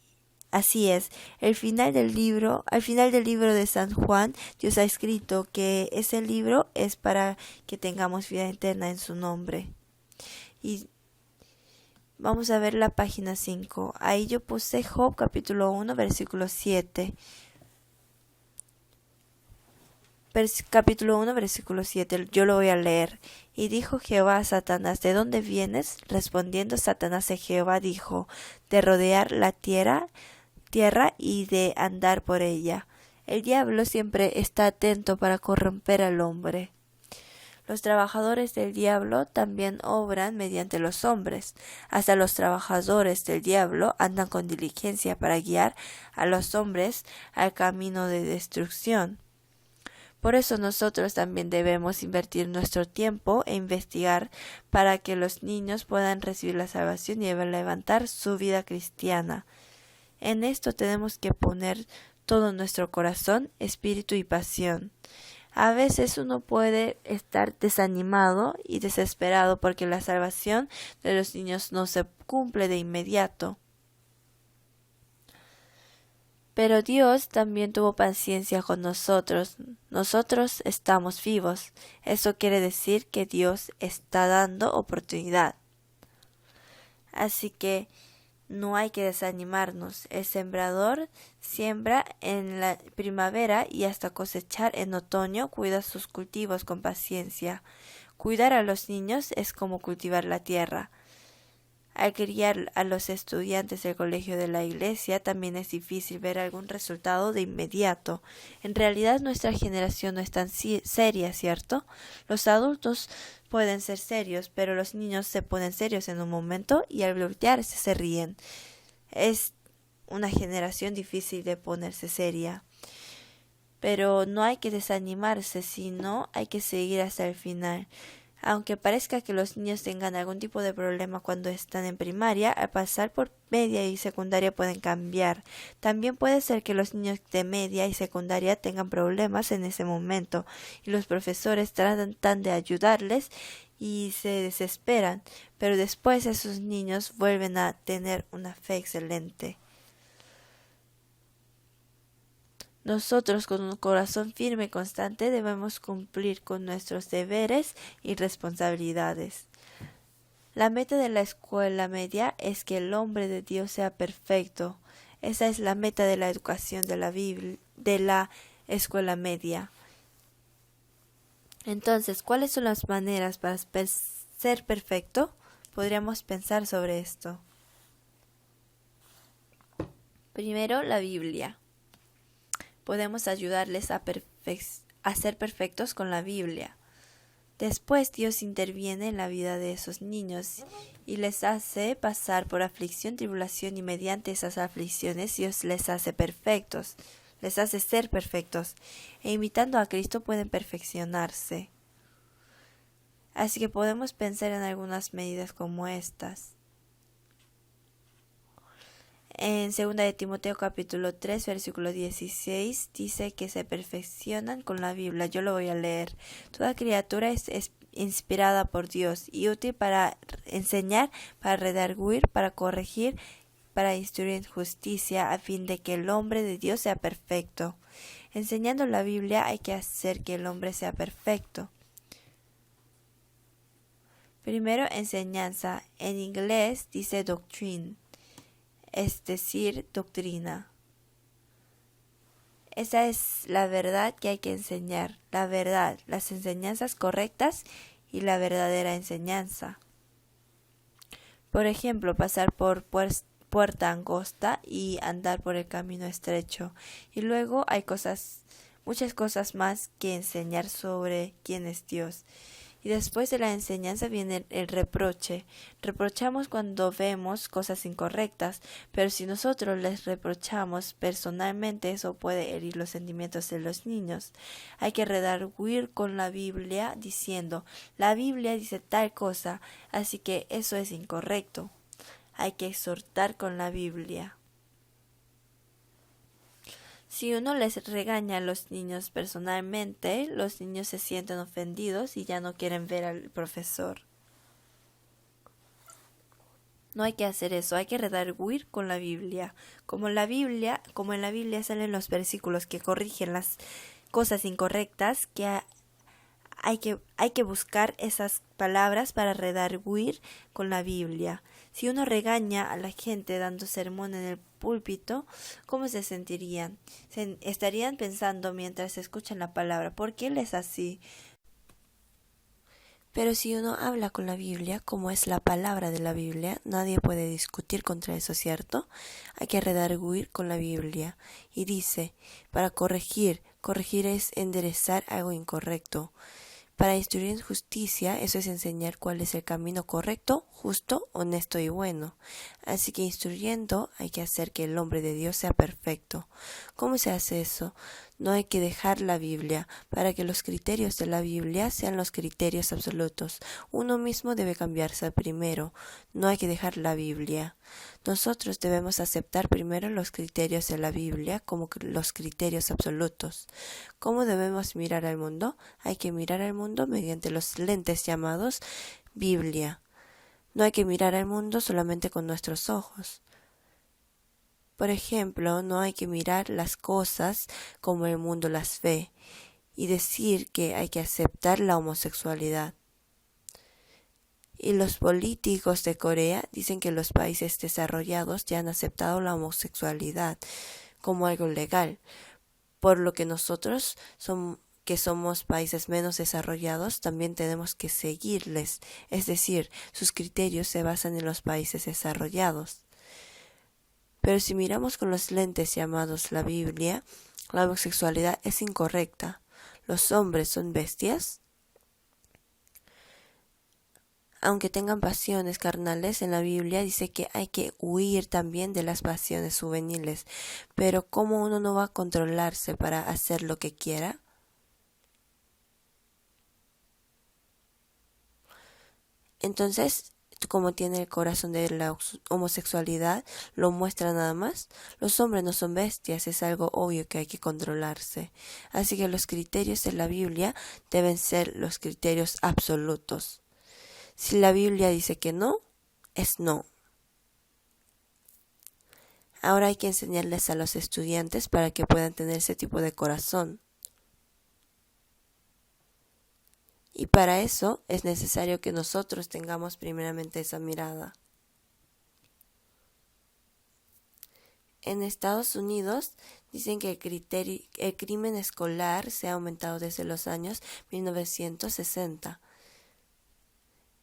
es. Al final del libro de San Juan, Dios ha escrito que ese libro es para que tengamos vida eterna en su nombre. Y vamos a ver la página 5. Ahí yo puse Job capítulo 1 versículo 7. Capítulo 1, versículo 7, yo lo voy a leer. Y dijo Jehová a Satanás: ¿de dónde vienes? Respondiendo Satanás a Jehová dijo: de rodear la tierra y de andar por ella. El diablo siempre está atento para corromper al hombre. Los trabajadores del diablo también obran mediante los hombres. Hasta los trabajadores del diablo andan con diligencia para guiar a los hombres al camino de destrucción. Por eso nosotros también debemos invertir nuestro tiempo e investigar para que los niños puedan recibir la salvación y levantar su vida cristiana. En esto tenemos que poner todo nuestro corazón, espíritu y pasión. A veces uno puede estar desanimado y desesperado porque la salvación de los niños no se cumple de inmediato. Pero Dios también tuvo paciencia con nosotros. Nosotros estamos vivos. Eso quiere decir que Dios está dando oportunidad. Así que no hay que desanimarnos. El sembrador siembra en la primavera y hasta cosechar en otoño cuida sus cultivos con paciencia. Cuidar a los niños es como cultivar la tierra. Al criar a los estudiantes del colegio de la iglesia también es difícil ver algún resultado de inmediato. En realidad nuestra generación no es tan seria, ¿cierto? Los adultos pueden ser serios, pero los niños se ponen serios en un momento y al voltearse se ríen. Es una generación difícil de ponerse seria. Pero no hay que desanimarse, sino hay que seguir hasta el final. Aunque parezca que los niños tengan algún tipo de problema cuando están en primaria, al pasar por media y secundaria pueden cambiar. También puede ser que los niños de media y secundaria tengan problemas en ese momento y los profesores tratan de ayudarles y se desesperan, pero después esos niños vuelven a tener una fe excelente. Nosotros con un corazón firme y constante debemos cumplir con nuestros deberes y responsabilidades. La meta de la escuela media es que el hombre de Dios sea perfecto. Esa es la meta de la educación de la Biblia, de la escuela media. Entonces, ¿cuáles son las maneras para ser perfecto? Podríamos pensar sobre esto. Primero, la Biblia. Podemos ayudarles a ser perfectos con la Biblia. Después Dios interviene en la vida de esos niños y les hace pasar por aflicción, tribulación, y mediante esas aflicciones Dios les hace perfectos, les hace ser perfectos, e imitando a Cristo pueden perfeccionarse. Así que podemos pensar en algunas medidas como estas. En 2 de Timoteo capítulo 3 versículo 16 dice que se perfeccionan con la Biblia. Yo lo voy a leer. Toda criatura es inspirada por Dios y útil para enseñar, para redarguir, para corregir, para instruir en justicia, a fin de que el hombre de Dios sea perfecto. Enseñando la Biblia hay que hacer que el hombre sea perfecto. Primero, enseñanza. En inglés dice doctrine, es decir, doctrina. Esa es la verdad que hay que enseñar, la verdad, las enseñanzas correctas y la verdadera enseñanza. Por ejemplo, pasar por puerta angosta y andar por el camino estrecho. Y luego hay muchas cosas más que enseñar sobre quién es Dios. Y después de la enseñanza viene el reproche. Reprochamos cuando vemos cosas incorrectas, pero si nosotros les reprochamos personalmente, eso puede herir los sentimientos de los niños. Hay que redarguir con la Biblia diciendo, la Biblia dice tal cosa, así que eso es incorrecto. Hay que exhortar con la Biblia. Si uno les regaña a los niños personalmente, los niños se sienten ofendidos y ya no quieren ver al profesor. No hay que hacer eso, hay que redarguir con la Biblia. Como en la Biblia salen los versículos que corrigen las cosas incorrectas, que hay que buscar esas palabras para redarguir con la Biblia. Si uno regaña a la gente dando sermón en el púlpito, ¿cómo se sentirían? Estarían pensando mientras escuchan la palabra, ¿por qué él es así? Pero si uno habla con la Biblia, como es la palabra de la Biblia, nadie puede discutir contra eso, ¿cierto? Hay que redarguir con la Biblia. Y dice, para corregir es enderezar algo incorrecto. Para instruir en justicia, eso es enseñar cuál es el camino correcto, justo, honesto y bueno. Así que instruyendo hay que hacer que el hombre de Dios sea perfecto. ¿Cómo se hace eso? No hay que dejar la Biblia para que los criterios de la Biblia sean los criterios absolutos. Uno mismo debe cambiarse primero. No hay que dejar la Biblia. Nosotros debemos aceptar primero los criterios de la Biblia como los criterios absolutos. ¿Cómo debemos mirar al mundo? Hay que mirar al mundo mediante los lentes llamados Biblia. No hay que mirar al mundo solamente con nuestros ojos. Por ejemplo, no hay que mirar las cosas como el mundo las ve y decir que hay que aceptar la homosexualidad. Y los políticos de Corea dicen que los países desarrollados ya han aceptado la homosexualidad como algo legal, por lo que nosotros que somos países menos desarrollados también tenemos que seguirles, es decir, sus criterios se basan en los países desarrollados. Pero si miramos con los lentes llamados la Biblia, la homosexualidad es incorrecta. ¿Los hombres son bestias? Aunque tengan pasiones carnales, en la Biblia dice que hay que huir también de las pasiones juveniles. Pero ¿cómo uno no va a controlarse para hacer lo que quiera? Entonces, como tiene el corazón de la homosexualidad, lo muestra nada más. Los hombres no son bestias, es algo obvio que hay que controlarse. Así que los criterios de la Biblia deben ser los criterios absolutos. Si la Biblia dice que no, es no. Ahora hay que enseñarles a los estudiantes para que puedan tener ese tipo de corazón. Y para eso es necesario que nosotros tengamos primeramente esa mirada. En Estados Unidos dicen que el crimen escolar se ha aumentado desde los años 1960.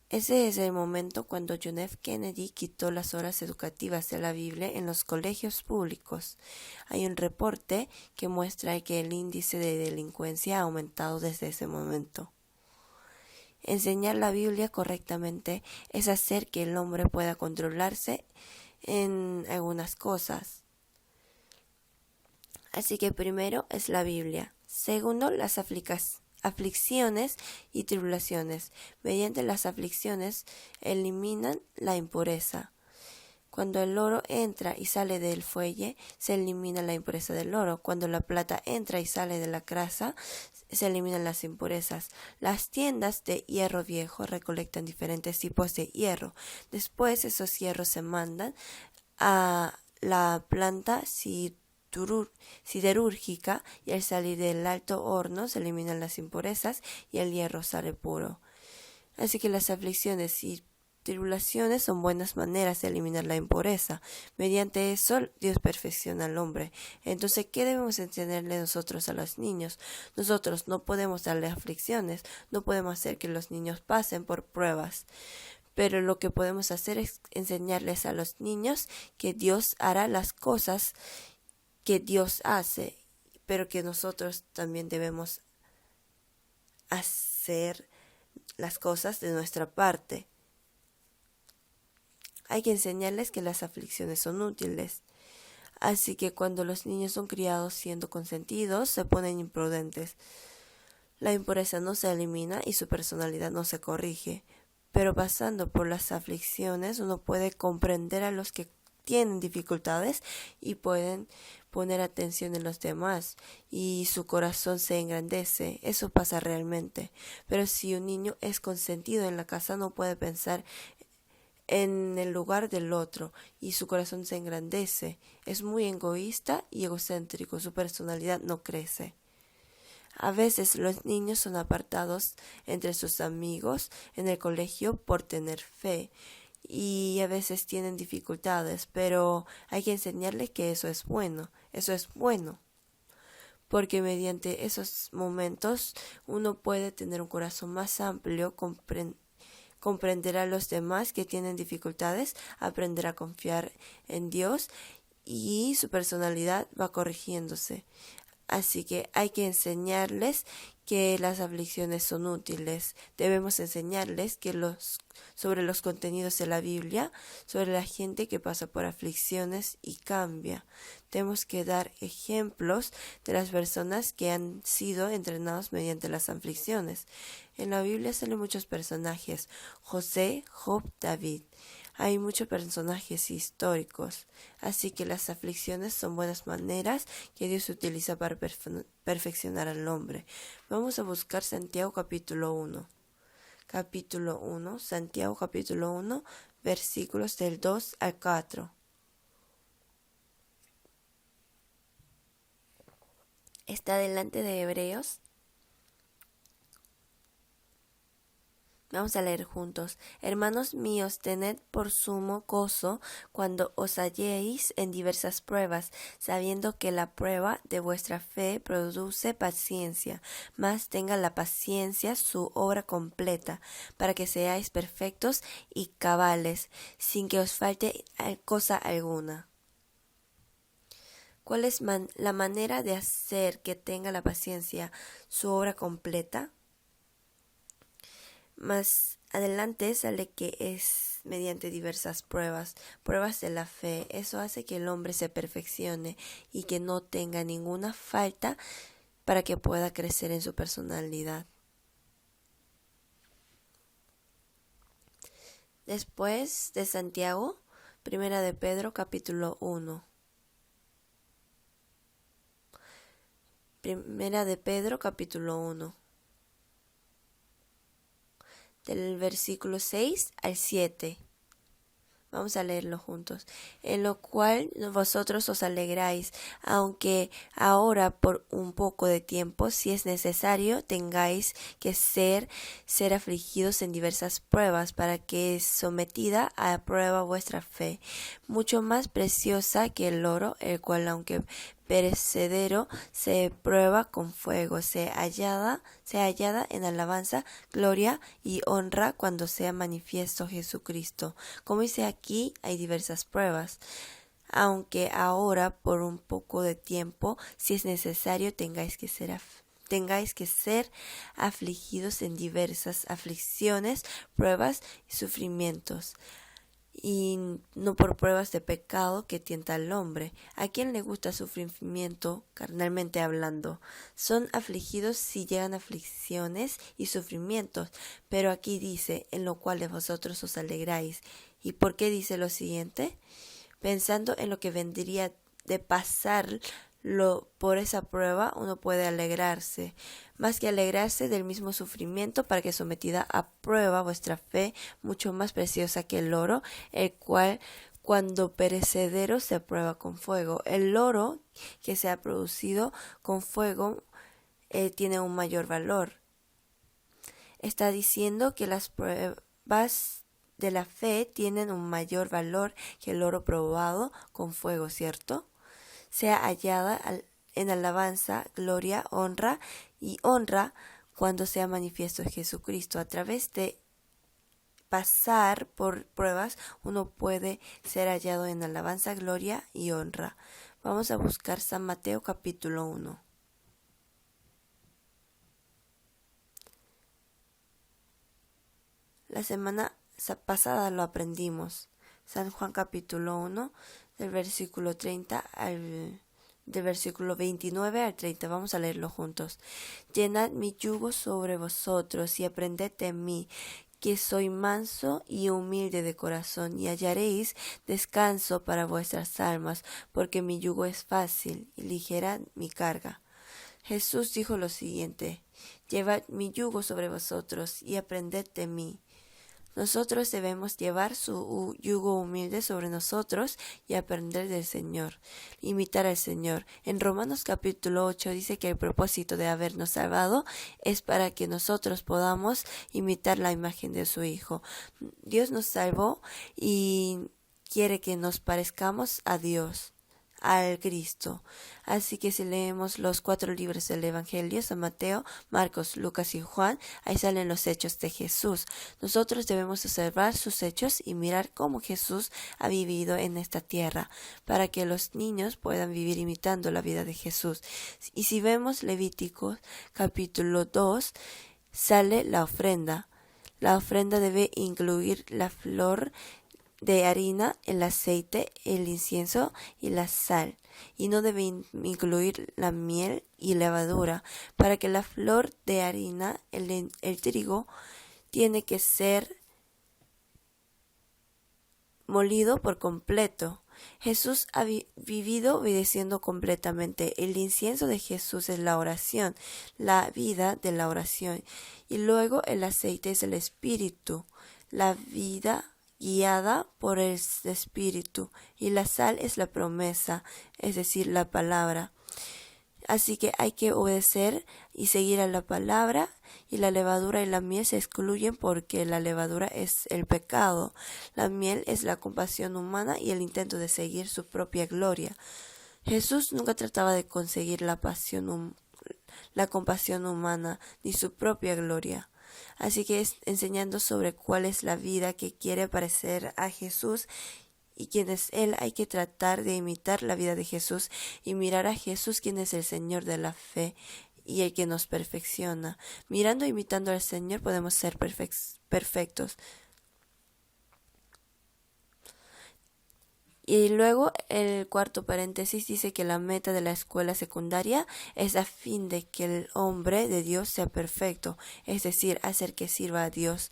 Ese es el momento cuando John F. Kennedy quitó las horas educativas de la Biblia en los colegios públicos. Hay un reporte que muestra que el índice de delincuencia ha aumentado desde ese momento. Enseñar la Biblia correctamente es hacer que el hombre pueda controlarse en algunas cosas. Así que primero es la Biblia. Segundo, las aflicciones y tribulaciones. Mediante las aflicciones eliminan la impureza. Cuando el oro entra y sale del fuelle, se elimina la impureza del oro. Cuando la plata entra y sale de la grasa, se eliminan las impurezas. Las tiendas de hierro viejo recolectan diferentes tipos de hierro. Después esos hierros se mandan a la planta siderúrgica y al salir del alto horno se eliminan las impurezas y el hierro sale puro. Así que las aflicciones y tribulaciones son buenas maneras de eliminar la impureza. Mediante eso Dios perfecciona al hombre. Entonces, ¿qué debemos enseñarle nosotros a los niños? Nosotros no podemos darle aflicciones, no podemos hacer que los niños pasen por pruebas. Pero lo que podemos hacer es enseñarles a los niños que Dios hará las cosas que Dios hace, pero que nosotros también debemos hacer las cosas de nuestra parte. Hay que enseñarles que las aflicciones son útiles. Así que cuando los niños son criados siendo consentidos, se ponen imprudentes. La impureza no se elimina y su personalidad no se corrige. Pero pasando por las aflicciones, uno puede comprender a los que tienen dificultades y pueden poner atención en los demás y su corazón se engrandece. Eso pasa realmente. Pero si un niño es consentido en la casa, no puede pensar en el lugar del otro y su corazón se engrandece. Es muy egoísta y egocéntrico. Su personalidad no crece. A veces los niños son apartados entre sus amigos en el colegio por tener fe y a veces tienen dificultades, pero hay que enseñarles que eso es bueno, porque mediante esos momentos uno puede tener un corazón más amplio, comprender a los demás que tienen dificultades, aprender a confiar en Dios y su personalidad va corrigiéndose. Así que hay que enseñarles que las aflicciones son útiles. Debemos enseñarles sobre los contenidos de la Biblia, sobre la gente que pasa por aflicciones y cambia. Tenemos que dar ejemplos de las personas que han sido entrenados mediante las aflicciones. En la Biblia salen muchos personajes: José, Job, David. Hay muchos personajes históricos, así que las aflicciones son buenas maneras que Dios utiliza para perfeccionar al hombre. Vamos a buscar Santiago capítulo 1. Santiago capítulo 1, versículos del 2 al 4. Está delante de Hebreos. Vamos a leer juntos. Hermanos míos, tened por sumo gozo cuando os halléis en diversas pruebas, sabiendo que la prueba de vuestra fe produce paciencia, mas tenga la paciencia su obra completa, para que seáis perfectos y cabales, sin que os falte cosa alguna. ¿Cuál es la manera de hacer que tenga la paciencia su obra completa? Más adelante sale que es mediante diversas pruebas de la fe. Eso hace que el hombre se perfeccione y que no tenga ninguna falta para que pueda crecer en su personalidad. Después de Santiago, Primera de Pedro capítulo 1. Primera de Pedro capítulo 1. Del versículo 6 al 7. Vamos a leerlo juntos. En lo cual vosotros os alegráis, aunque ahora por un poco de tiempo, si es necesario, tengáis que ser afligidos en diversas pruebas, para que es sometida a prueba vuestra fe, mucho más preciosa que el oro, el cual aunque perecedero se prueba con fuego, sea hallada en alabanza, gloria y honra cuando sea manifiesto Jesucristo. Como dice aquí, hay diversas pruebas. Aunque ahora por un poco de tiempo, si es necesario, tengáis que ser afligidos en diversas aflicciones, pruebas y sufrimientos, y no por pruebas de pecado que tienta al hombre. ¿A quién le gusta sufrimiento, carnalmente hablando? Son afligidos si llegan aflicciones y sufrimientos, pero aquí dice, en lo cual de vosotros os alegráis. ¿Y por qué dice lo siguiente? Pensando en lo que vendría de pasar por esa prueba, uno puede alegrarse, más que alegrarse del mismo sufrimiento, para que sometida a prueba vuestra fe, mucho más preciosa que el oro, el cual cuando perecedero se prueba con fuego. El oro que se ha producido con fuego tiene un mayor valor. Está diciendo que las pruebas de la fe tienen un mayor valor que el oro probado con fuego, ¿cierto? Sea hallada en alabanza, gloria, honra cuando sea manifiesto Jesucristo. A través de pasar por pruebas, uno puede ser hallado en alabanza, gloria y honra. Vamos a buscar San Mateo capítulo 1. La semana pasada lo aprendimos. San Juan capítulo 1, del versículo 29 al 30. Vamos a leerlo juntos. Llenad mi yugo sobre vosotros y aprended de mí, que soy manso y humilde de corazón, y hallaréis descanso para vuestras almas, porque mi yugo es fácil y ligera mi carga. Jesús dijo lo siguiente: llevad mi yugo sobre vosotros y aprended de mí. Nosotros debemos llevar su yugo humilde sobre nosotros y aprender del Señor, imitar al Señor. En Romanos capítulo 8 dice que el propósito de habernos salvado es para que nosotros podamos imitar la imagen de su Hijo. Dios nos salvó y quiere que nos parezcamos a Dios, al Cristo. Así que si leemos los 4 libros del Evangelio, San Mateo, Marcos, Lucas y Juan, ahí salen los hechos de Jesús. Nosotros debemos observar sus hechos y mirar cómo Jesús ha vivido en esta tierra, para que los niños puedan vivir imitando la vida de Jesús. Y si vemos Levítico capítulo 2, sale la ofrenda. La ofrenda debe incluir la flor de harina, el aceite, el incienso y la sal, y no debe incluir la miel y levadura. Para que la flor de harina, el trigo, tiene que ser molido por completo. Jesús ha vivido obedeciendo completamente. El incienso de Jesús es la oración, la vida de la oración, y luego el aceite es el espíritu, la vida guiada por el Espíritu, y la sal es la promesa, es decir, la palabra. Así que hay que obedecer y seguir a la palabra, y la levadura y la miel se excluyen porque la levadura es el pecado, la miel es la compasión humana y el intento de seguir su propia gloria. Jesús nunca trataba de conseguir la compasión humana ni su propia gloria. Así que es enseñando sobre cuál es la vida que quiere parecer a Jesús y quién es Él. Hay que tratar de imitar la vida de Jesús y mirar a Jesús, quien es el Señor de la fe y el que nos perfecciona. Mirando e imitando al Señor podemos ser perfectos. Y luego el cuarto paréntesis dice que la meta de la escuela secundaria es a fin de que el hombre de Dios sea perfecto, es decir, hacer que sirva a Dios.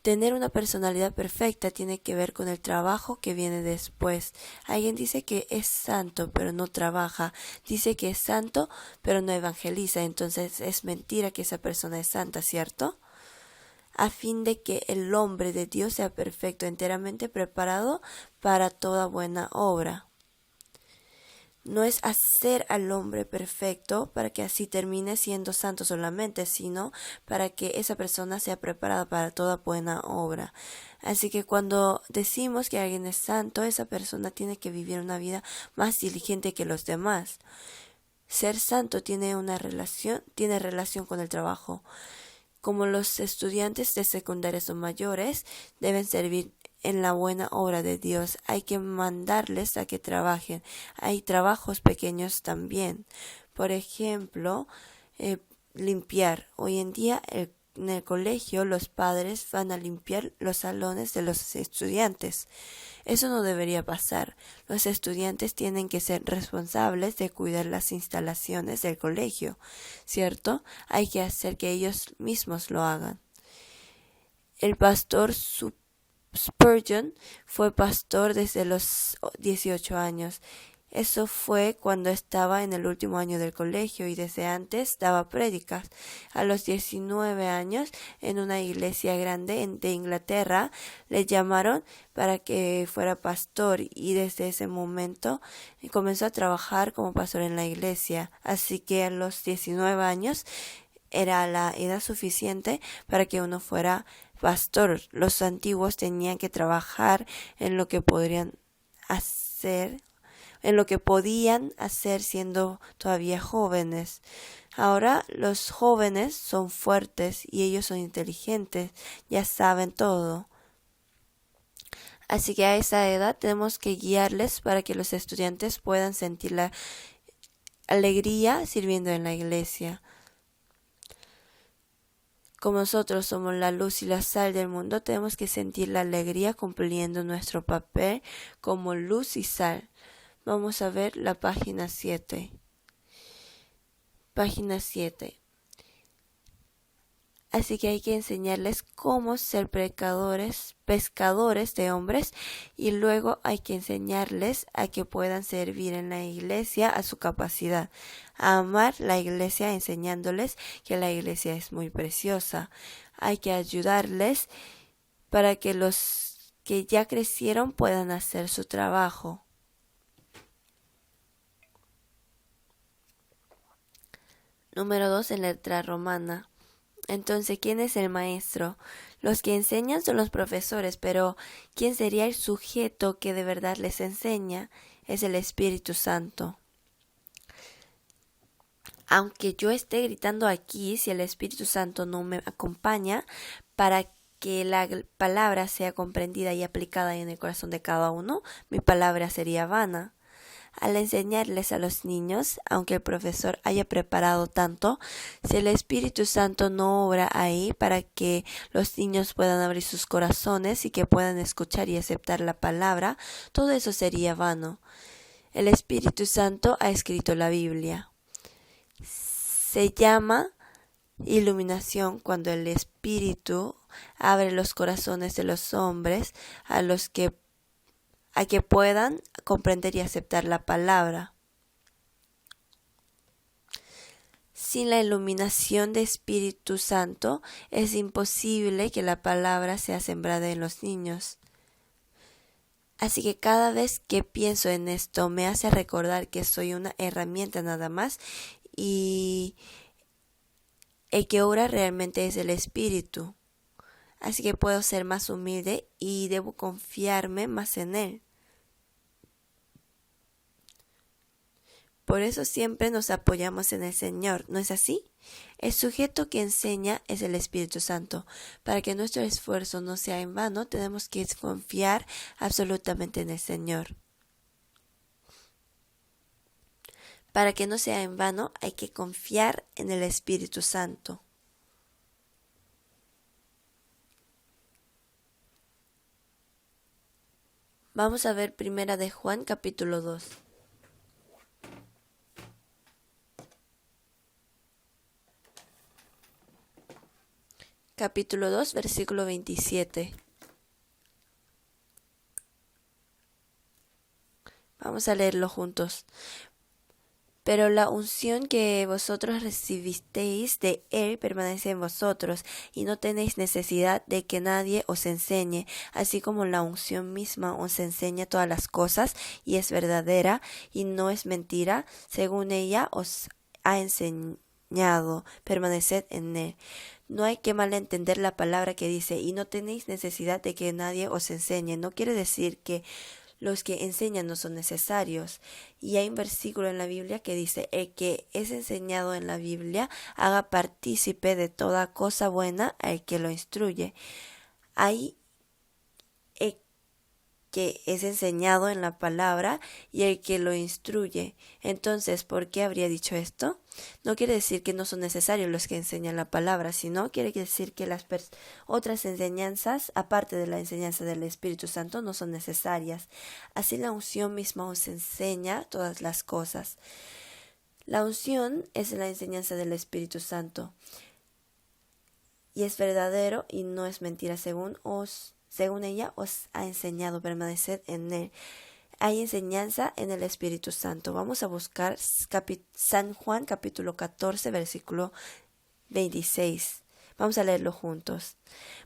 Tener una personalidad perfecta tiene que ver con el trabajo que viene después. Alguien dice que es santo pero no trabaja, dice que es santo pero no evangeliza, entonces es mentira que esa persona es santa, ¿cierto? a fin de que el hombre de Dios sea perfecto, enteramente preparado para toda buena obra. No es hacer al hombre perfecto para que así termine siendo santo solamente, sino para que esa persona sea preparada para toda buena obra. Así que cuando decimos que alguien es santo, esa persona tiene que vivir una vida más diligente que los demás. Ser santo tiene relación con el trabajo. Como los estudiantes de secundarias o mayores deben servir en la buena obra de Dios, hay que mandarles a que trabajen. Hay trabajos pequeños también. Por ejemplo, limpiar. Hoy en día en el colegio los padres van a limpiar los salones de los estudiantes. Eso no debería pasar. Los estudiantes tienen que ser responsables de cuidar las instalaciones del colegio, ¿cierto? Hay que hacer que ellos mismos lo hagan. El pastor Spurgeon fue pastor desde los 18 años. Eso fue cuando estaba en el último año del colegio y desde antes daba prédicas. A los 19 años, en una iglesia grande de Inglaterra, le llamaron para que fuera pastor y desde ese momento comenzó a trabajar como pastor en la iglesia. Así que a los 19 años era la edad suficiente para que uno fuera pastor. Los antiguos tenían que trabajar en lo que podían hacer siendo todavía jóvenes. Ahora los jóvenes son fuertes y ellos son inteligentes, ya saben todo. Así que a esa edad tenemos que guiarles para que los estudiantes puedan sentir la alegría sirviendo en la iglesia. Como nosotros somos la luz y la sal del mundo, tenemos que sentir la alegría cumpliendo nuestro papel como luz y sal. Vamos a ver la página 7. Página 7. Así que hay que enseñarles cómo ser pescadores de hombres, y luego hay que enseñarles a que puedan servir en la iglesia a su capacidad, a amar la iglesia enseñándoles que la iglesia es muy preciosa. Hay que ayudarles para que los que ya crecieron puedan hacer su trabajo. Número 2 en letra romana. Entonces, ¿quién es el maestro? Los que enseñan son los profesores, pero ¿quién sería el sujeto que de verdad les enseña? Es el Espíritu Santo. Aunque yo esté gritando aquí, si el Espíritu Santo no me acompaña para que la palabra sea comprendida y aplicada en el corazón de cada uno, mi palabra sería vana. Al enseñarles a los niños, aunque el profesor haya preparado tanto, si el Espíritu Santo no obra ahí para que los niños puedan abrir sus corazones y que puedan escuchar y aceptar la palabra, todo eso sería vano. El Espíritu Santo ha escrito la Biblia. Se llama iluminación cuando el Espíritu abre los corazones de los hombres a que puedan comprender y aceptar la palabra. Sin la iluminación de Espíritu Santo es imposible que la palabra sea sembrada en los niños. Así que cada vez que pienso en esto me hace recordar que soy una herramienta nada más y el que obra realmente es el Espíritu. Así que puedo ser más humilde y debo confiarme más en Él. Por eso siempre nos apoyamos en el Señor, ¿no es así? El sujeto que enseña es el Espíritu Santo. Para que nuestro esfuerzo no sea en vano, tenemos que confiar absolutamente en el Señor. Para que no sea en vano, hay que confiar en el Espíritu Santo. Vamos a ver Primera de Juan, capítulo 2. Capítulo 2, versículo 27. Vamos a leerlo juntos. Pero la unción que vosotros recibisteis de Él permanece en vosotros, y no tenéis necesidad de que nadie os enseñe, así como la unción misma os enseña todas las cosas, y es verdadera, y no es mentira, según ella os ha enseñado, permaneced en Él. No hay que malentender la palabra que dice, y no tenéis necesidad de que nadie os enseñe. No quiere decir que los que enseñan no son necesarios. Y hay un versículo en la Biblia que dice, el que es enseñado en la Biblia haga partícipe de toda cosa buena al que lo instruye. Hay el que es enseñado en la palabra y el que lo instruye. Entonces, ¿por qué habría dicho esto? No quiere decir que no son necesarios los que enseñan la palabra, sino quiere decir que las otras enseñanzas, aparte de la enseñanza del Espíritu Santo, no son necesarias. Así la unción misma os enseña todas las cosas. La unción es la enseñanza del Espíritu Santo y es verdadero y no es mentira, según ella os ha enseñado, permaneced en Él. Hay enseñanza en el Espíritu Santo. Vamos a buscar San Juan capítulo 14, versículo 26. Vamos a leerlo juntos.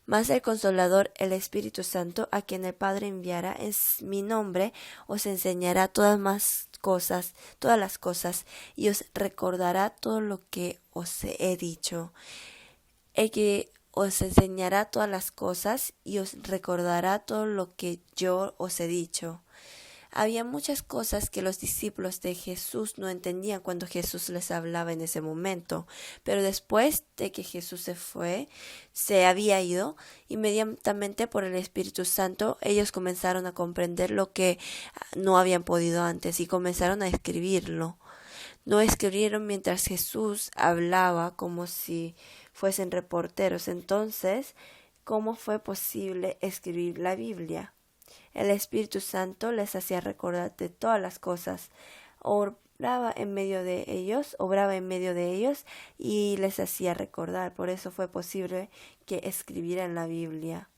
Mas el Consolador, el Espíritu Santo, a quien el Padre enviará en mi nombre, os enseñará todas las cosas, y os recordará todo lo que os he dicho. El que os enseñará todas las cosas y os recordará todo lo que yo os he dicho. Había muchas cosas que los discípulos de Jesús no entendían cuando Jesús les hablaba en ese momento, pero después de que Jesús se había ido, inmediatamente por el Espíritu Santo, ellos comenzaron a comprender lo que no habían podido antes y comenzaron a escribirlo. No escribieron mientras Jesús hablaba como si fuesen reporteros. Entonces, ¿cómo fue posible escribir la Biblia? El Espíritu Santo les hacía recordar de todas las cosas. Obraba en medio de ellos y les hacía recordar. Por eso fue posible que escribieran la Biblia.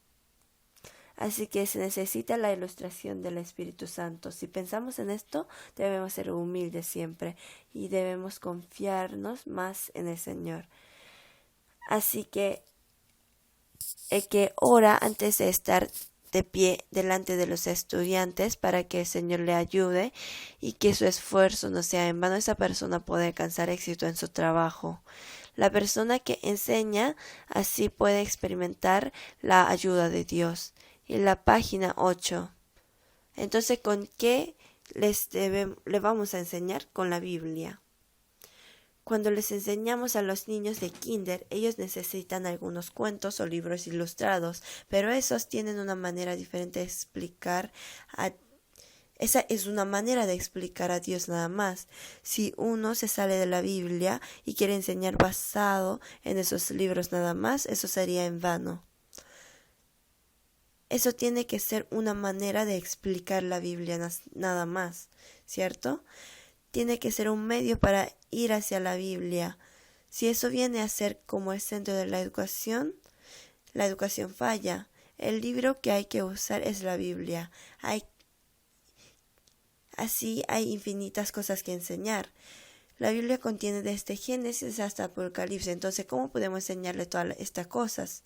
Así que se necesita la ilustración del Espíritu Santo. Si pensamos en esto, debemos ser humildes siempre y debemos confiarnos más en el Señor. Así que el que ora antes de estar de pie delante de los estudiantes para que el Señor le ayude y que su esfuerzo no sea en vano, esa persona puede alcanzar éxito en su trabajo. La persona que enseña así puede experimentar la ayuda de Dios. Y la página 8. Entonces, ¿con qué le vamos a enseñar? Con la Biblia. Cuando les enseñamos a los niños de kinder, ellos necesitan algunos cuentos o libros ilustrados, pero esos tienen una manera diferente de explicar esa es una manera de explicar a Dios nada más. Si uno se sale de la Biblia y quiere enseñar basado en esos libros nada más, eso sería en vano. Eso tiene que ser una manera de explicar la Biblia nada más, ¿cierto? Tiene que ser un medio para ir hacia la Biblia. Si eso viene a ser como el centro de la educación falla. El libro que hay que usar es la Biblia. Así hay infinitas cosas que enseñar. La Biblia contiene desde Génesis hasta Apocalipsis. Entonces, ¿cómo podemos enseñarle todas estas cosas?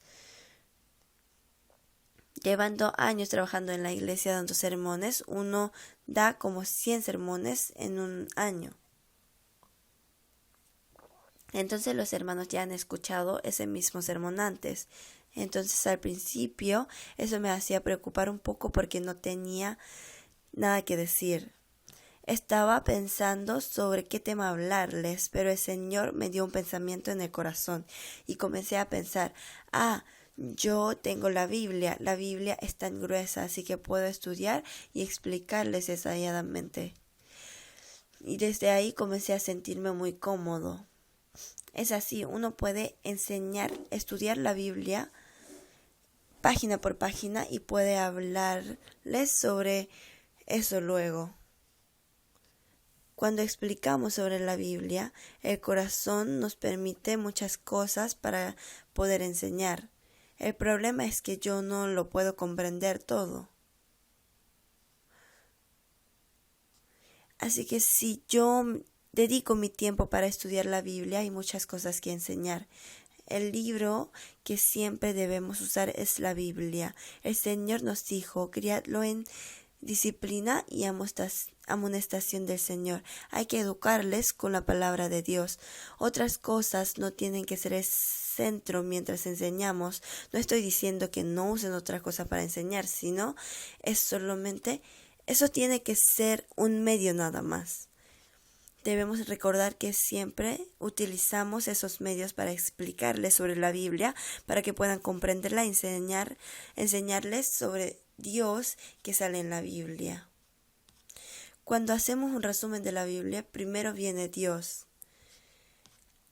Llevando años trabajando en la iglesia dando sermones, uno da como 100 sermones en un año. Entonces los hermanos ya han escuchado ese mismo sermón antes. Entonces al principio eso me hacía preocupar un poco porque no tenía nada que decir. Estaba pensando sobre qué tema hablarles, pero el Señor me dio un pensamiento en el corazón y comencé a pensar, yo tengo la Biblia es tan gruesa, así que puedo estudiar y explicarles detalladamente. Y desde ahí comencé a sentirme muy cómodo. Es así, uno puede estudiar la Biblia página por página y puede hablarles sobre eso luego. Cuando explicamos sobre la Biblia, el corazón nos permite muchas cosas para poder enseñar. El problema es que yo no lo puedo comprender todo. Así que si yo dedico mi tiempo para estudiar la Biblia y muchas cosas que enseñar. El libro que siempre debemos usar es la Biblia. El Señor nos dijo, criadlo en disciplina y amonestación del Señor. Hay que educarles con la palabra de Dios. Otras cosas no tienen que ser el centro mientras enseñamos. No estoy diciendo que no usen otra cosa para enseñar, sino es solamente, eso tiene que ser un medio nada más. Debemos recordar que siempre utilizamos esos medios para explicarles sobre la Biblia, para que puedan comprenderla y enseñarles sobre Dios que sale en la Biblia. Cuando hacemos un resumen de la Biblia, primero viene Dios.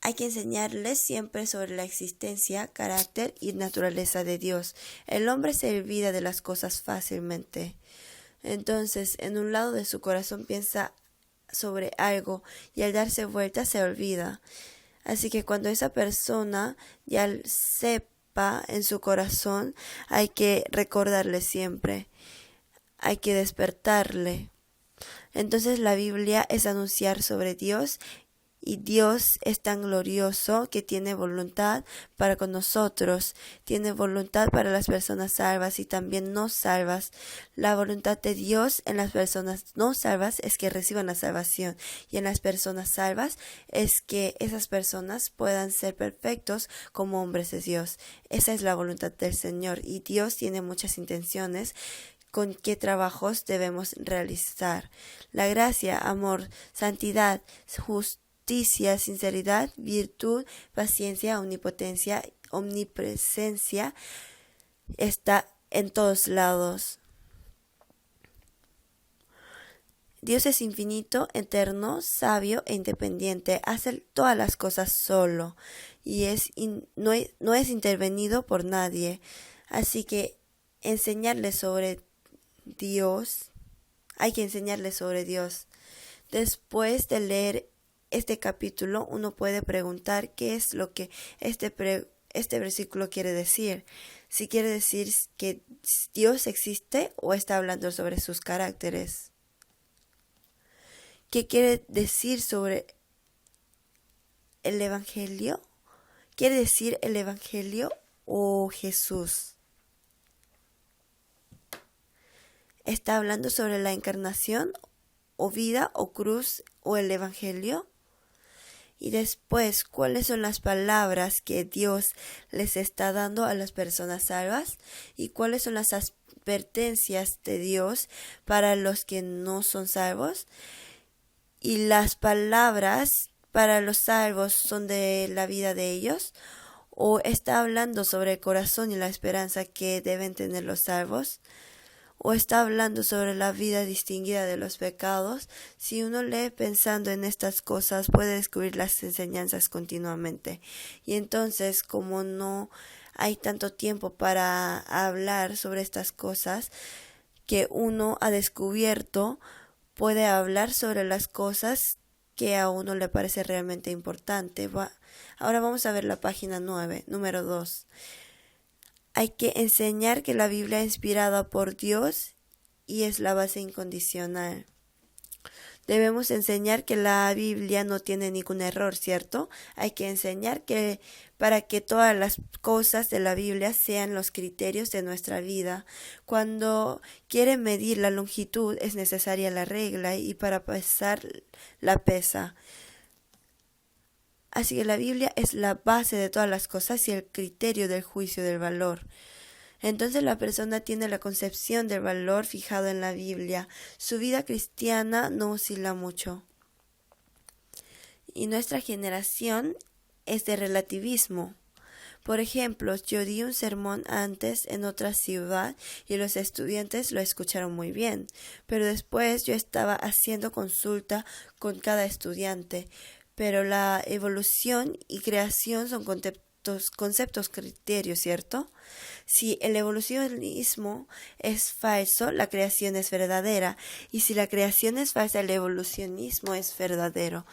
Hay que enseñarles siempre sobre la existencia, carácter y naturaleza de Dios. El hombre se olvida de las cosas fácilmente. Entonces, en un lado de su corazón piensa sobre algo y al darse vuelta se olvida. Así que cuando esa persona ya sepa en su corazón, hay que recordarle siempre, hay que despertarle. Entonces la Biblia es anunciar sobre Dios, y Dios es tan glorioso que tiene voluntad para con nosotros, tiene voluntad para las personas salvas y también no salvas. La voluntad de Dios en las personas no salvas es que reciban la salvación, y en las personas salvas es que esas personas puedan ser perfectos como hombres de Dios. Esa es la voluntad del Señor, y Dios tiene muchas intenciones con qué trabajos debemos realizar. La gracia, amor, santidad, justicia, sinceridad, virtud, paciencia, omnipresencia está en todos lados. Dios es infinito, eterno, sabio e independiente. Hace todas las cosas solo y no es intervenido por nadie. Así que enseñarles sobre Dios, hay que enseñarles sobre Dios. Después de leer este capítulo, uno puede preguntar qué es lo que este versículo quiere decir. Si quiere decir que Dios existe o está hablando sobre sus caracteres. ¿Qué quiere decir sobre el Evangelio? ¿Quiere decir el Evangelio o Jesús? ¿Está hablando sobre la encarnación o vida o cruz o el Evangelio? Y después, ¿cuáles son las palabras que Dios les está dando a las personas salvas? ¿Y cuáles son las advertencias de Dios para los que no son salvos? ¿Y las palabras para los salvos son de la vida de ellos? ¿O está hablando sobre el corazón y la esperanza que deben tener los salvos? ¿O está hablando sobre la vida distinguida de los pecados? Si uno lee pensando en estas cosas, puede descubrir las enseñanzas continuamente. Y entonces, como no hay tanto tiempo para hablar sobre estas cosas que uno ha descubierto, puede hablar sobre las cosas que a uno le parece realmente importante. Ahora vamos a ver la página 9, número 2. Hay que enseñar que la Biblia es inspirada por Dios y es la base incondicional. Debemos enseñar que la Biblia no tiene ningún error, ¿cierto? Hay que enseñar que para que todas las cosas de la Biblia sean los criterios de nuestra vida. Cuando quieren medir la longitud es necesaria la regla y para pesar la pesa. Así que la Biblia es la base de todas las cosas y el criterio del juicio del valor. Entonces la persona tiene la concepción del valor fijado en la Biblia. Su vida cristiana no oscila mucho. Y nuestra generación es de relativismo. Por ejemplo, yo di un sermón antes en otra ciudad y los estudiantes lo escucharon muy bien, pero después yo estaba haciendo consulta con cada estudiante. Pero la evolución y creación son conceptos criterios, ¿cierto? Si el evolucionismo es falso, la creación es verdadera. Y si la creación es falsa, el evolucionismo es verdadero.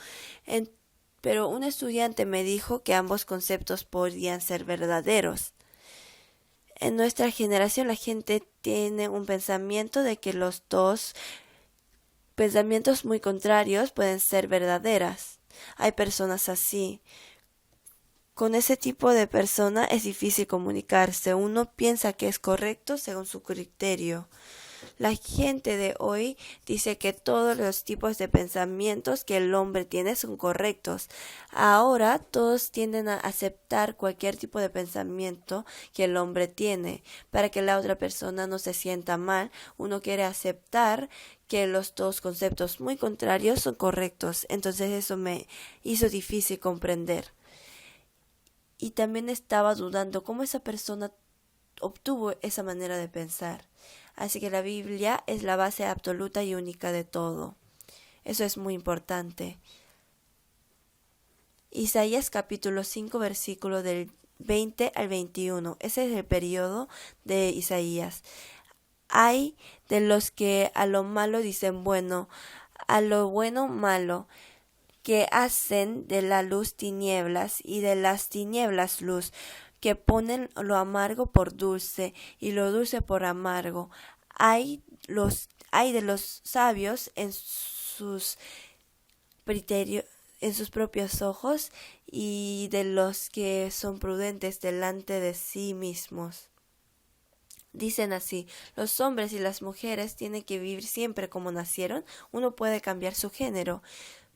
Pero un estudiante me dijo que ambos conceptos podían ser verdaderos. En nuestra generación la gente tiene un pensamiento de que los dos Pensamientos muy contrarios pueden ser verdaderas. Hay personas así. Con ese tipo de persona es difícil comunicarse. Uno piensa que es correcto según su criterio. La gente de hoy dice que todos los tipos de pensamientos que el hombre tiene son correctos. Ahora todos tienden a aceptar cualquier tipo de pensamiento que el hombre tiene. Para que la otra persona no se sienta mal, uno quiere aceptar que los dos conceptos muy contrarios son correctos. Entonces eso me hizo difícil comprender. Y también estaba dudando cómo esa persona obtuvo esa manera de pensar. Así que la Biblia es la base absoluta y única de todo. Eso es muy importante. Isaías capítulo 5 versículo del 20 al 21. Ese es el periodo de Isaías. Hay de los que a lo malo dicen bueno, a lo bueno malo, que hacen de la luz tinieblas y de las tinieblas luz, que ponen lo amargo por dulce y lo dulce por amargo. Hay de los sabios en sus propios ojos y de los que son prudentes delante de sí mismos. Dicen así, los hombres y las mujeres tienen que vivir siempre como nacieron. Uno puede cambiar su género.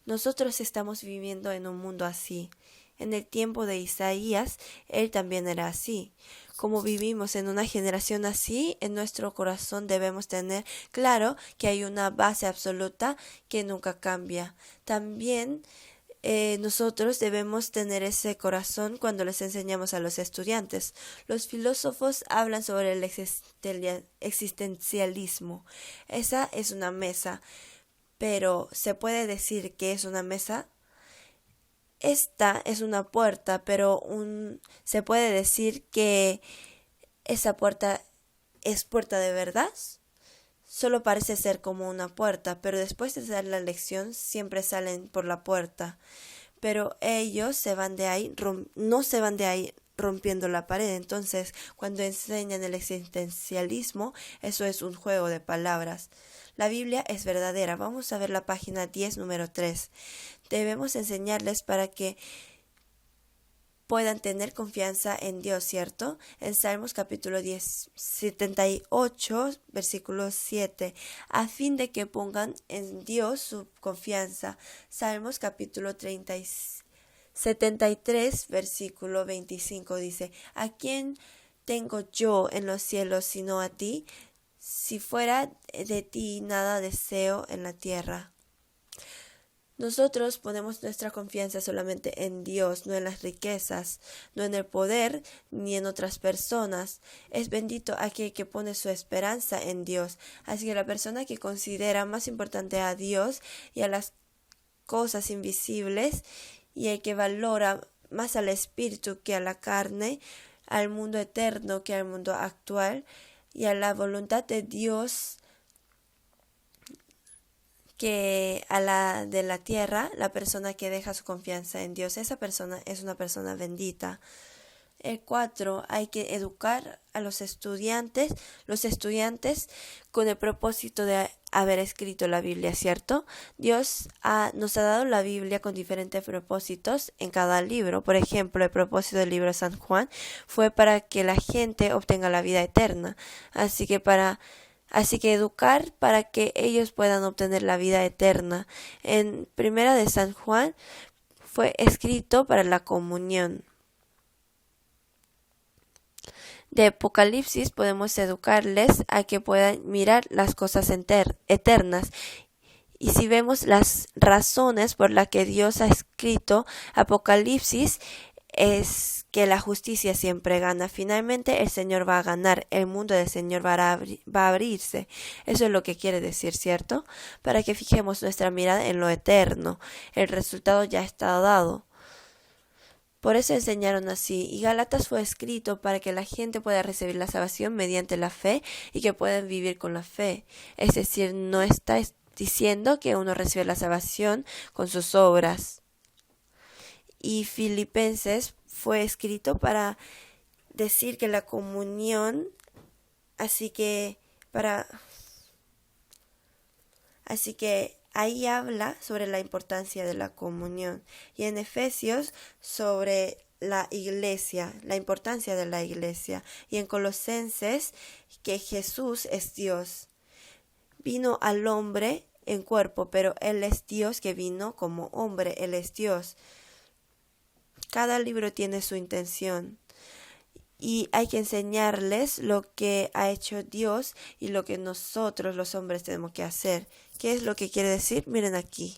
Nosotros estamos viviendo en un mundo así. En el tiempo de Isaías, él también era así. Como vivimos en una generación así, en nuestro corazón debemos tener claro que hay una base absoluta que nunca cambia. También nosotros debemos tener ese corazón cuando les enseñamos a los estudiantes. Los filósofos hablan sobre el existencialismo. Esa es una mesa. Pero ¿se puede decir que es una mesa? Esta es una puerta, pero ¿se puede decir que esa puerta es puerta de verdad? Solo parece ser como una puerta, pero después de dar la lección siempre salen por la puerta. Pero ellos se van de ahí, no se van de ahí rompiendo la pared. Entonces, cuando enseñan el existencialismo, eso es un juego de palabras. La Biblia es verdadera. Vamos a ver la página 10, número 3. Debemos enseñarles para que puedan tener confianza en Dios, ¿cierto? En Salmos capítulo 78, versículo 7, a fin de que pongan en Dios su confianza. Salmos capítulo 73, versículo 25 dice, ¿a quién tengo yo en los cielos sino a ti? Si fuera de ti nada deseo en la tierra. Nosotros ponemos nuestra confianza solamente en Dios, no en las riquezas, no en el poder, ni en otras personas. Es bendito aquel que pone su esperanza en Dios. Así que la persona que considera más importante a Dios y a las cosas invisibles, y el que valora más al espíritu que a la carne, al mundo eterno que al mundo actual, y a la voluntad de Dios que a la de la tierra, la persona que deja su confianza en Dios, esa persona es una persona bendita. El 4, hay que educar a los estudiantes con el propósito de haber escrito la Biblia, ¿cierto? Dios nos ha dado la Biblia con diferentes propósitos en cada libro. Por ejemplo, el propósito del libro de San Juan fue para que la gente obtenga la vida eterna. Así que educar para que ellos puedan obtener la vida eterna. En Primera de San Juan fue escrito para la comunión. De Apocalipsis podemos educarles a que puedan mirar las cosas eternas. Y si vemos las razones por las que Dios ha escrito Apocalipsis, es que la justicia siempre gana. Finalmente el Señor va a ganar, el mundo del Señor va a abrirse. Eso es lo que quiere decir, ¿cierto? Para que fijemos nuestra mirada en lo eterno. El resultado ya está dado. Por eso enseñaron así, y Gálatas fue escrito para que la gente pueda recibir la salvación mediante la fe y que puedan vivir con la fe. Es decir, no está diciendo que uno recibe la salvación con sus obras. Y Filipenses fue escrito para decir que la Así que ahí habla sobre la importancia de la comunión. Y en Efesios sobre la iglesia, la importancia de la iglesia. Y en Colosenses que Jesús es Dios. Vino al hombre en cuerpo, pero Él es Dios que vino como hombre, Él es Dios. Cada libro tiene su intención. Y hay que enseñarles lo que ha hecho Dios y lo que nosotros los hombres tenemos que hacer. ¿Qué es lo que quiere decir? Miren aquí.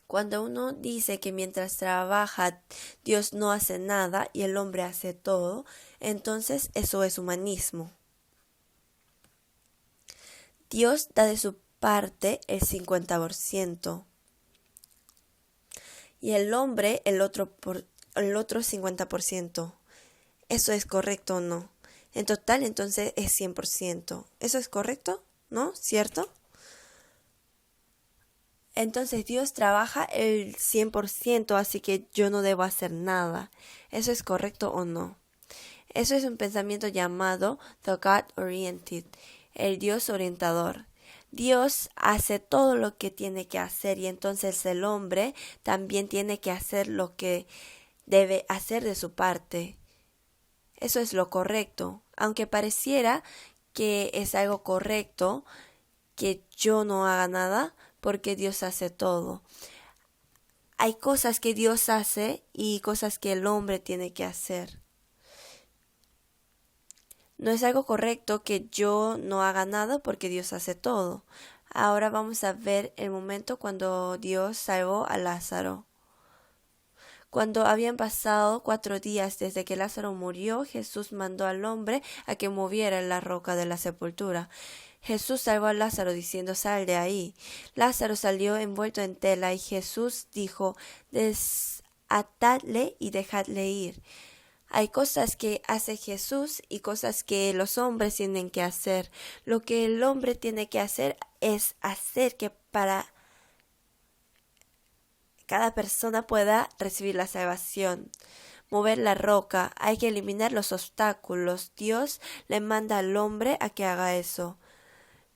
Cuando uno dice que mientras trabaja Dios no hace nada y el hombre hace todo, entonces eso es humanismo. Dios da de su parte el 50%. Y el hombre el otro 50%. ¿Eso es correcto o no? En total, entonces es 100%. ¿Eso es correcto? ¿No? ¿Cierto? Entonces Dios trabaja el 100%, así que yo no debo hacer nada. ¿Eso es correcto o no? Eso es un pensamiento llamado The God Oriented, el Dios orientador. Dios hace todo lo que tiene que hacer y entonces el hombre también tiene que hacer lo que debe hacer de su parte. Eso es lo correcto, aunque pareciera que es algo correcto que yo no haga nada porque Dios hace todo. Hay cosas que Dios hace y cosas que el hombre tiene que hacer. No es algo correcto que yo no haga nada porque Dios hace todo. Ahora vamos a ver el momento cuando Dios salvó a Lázaro. Cuando habían pasado 4 días desde que Lázaro murió, Jesús mandó al hombre a que moviera la roca de la sepultura. Jesús salvó a Lázaro diciendo: sal de ahí. Lázaro salió envuelto en tela y Jesús dijo: desatadle y dejadle ir. Hay cosas que hace Jesús y cosas que los hombres tienen que hacer. Lo que el hombre tiene que hacer es hacer que para cada persona pueda recibir la salvación. Mover la roca, hay que eliminar los obstáculos. Dios le manda al hombre a que haga eso.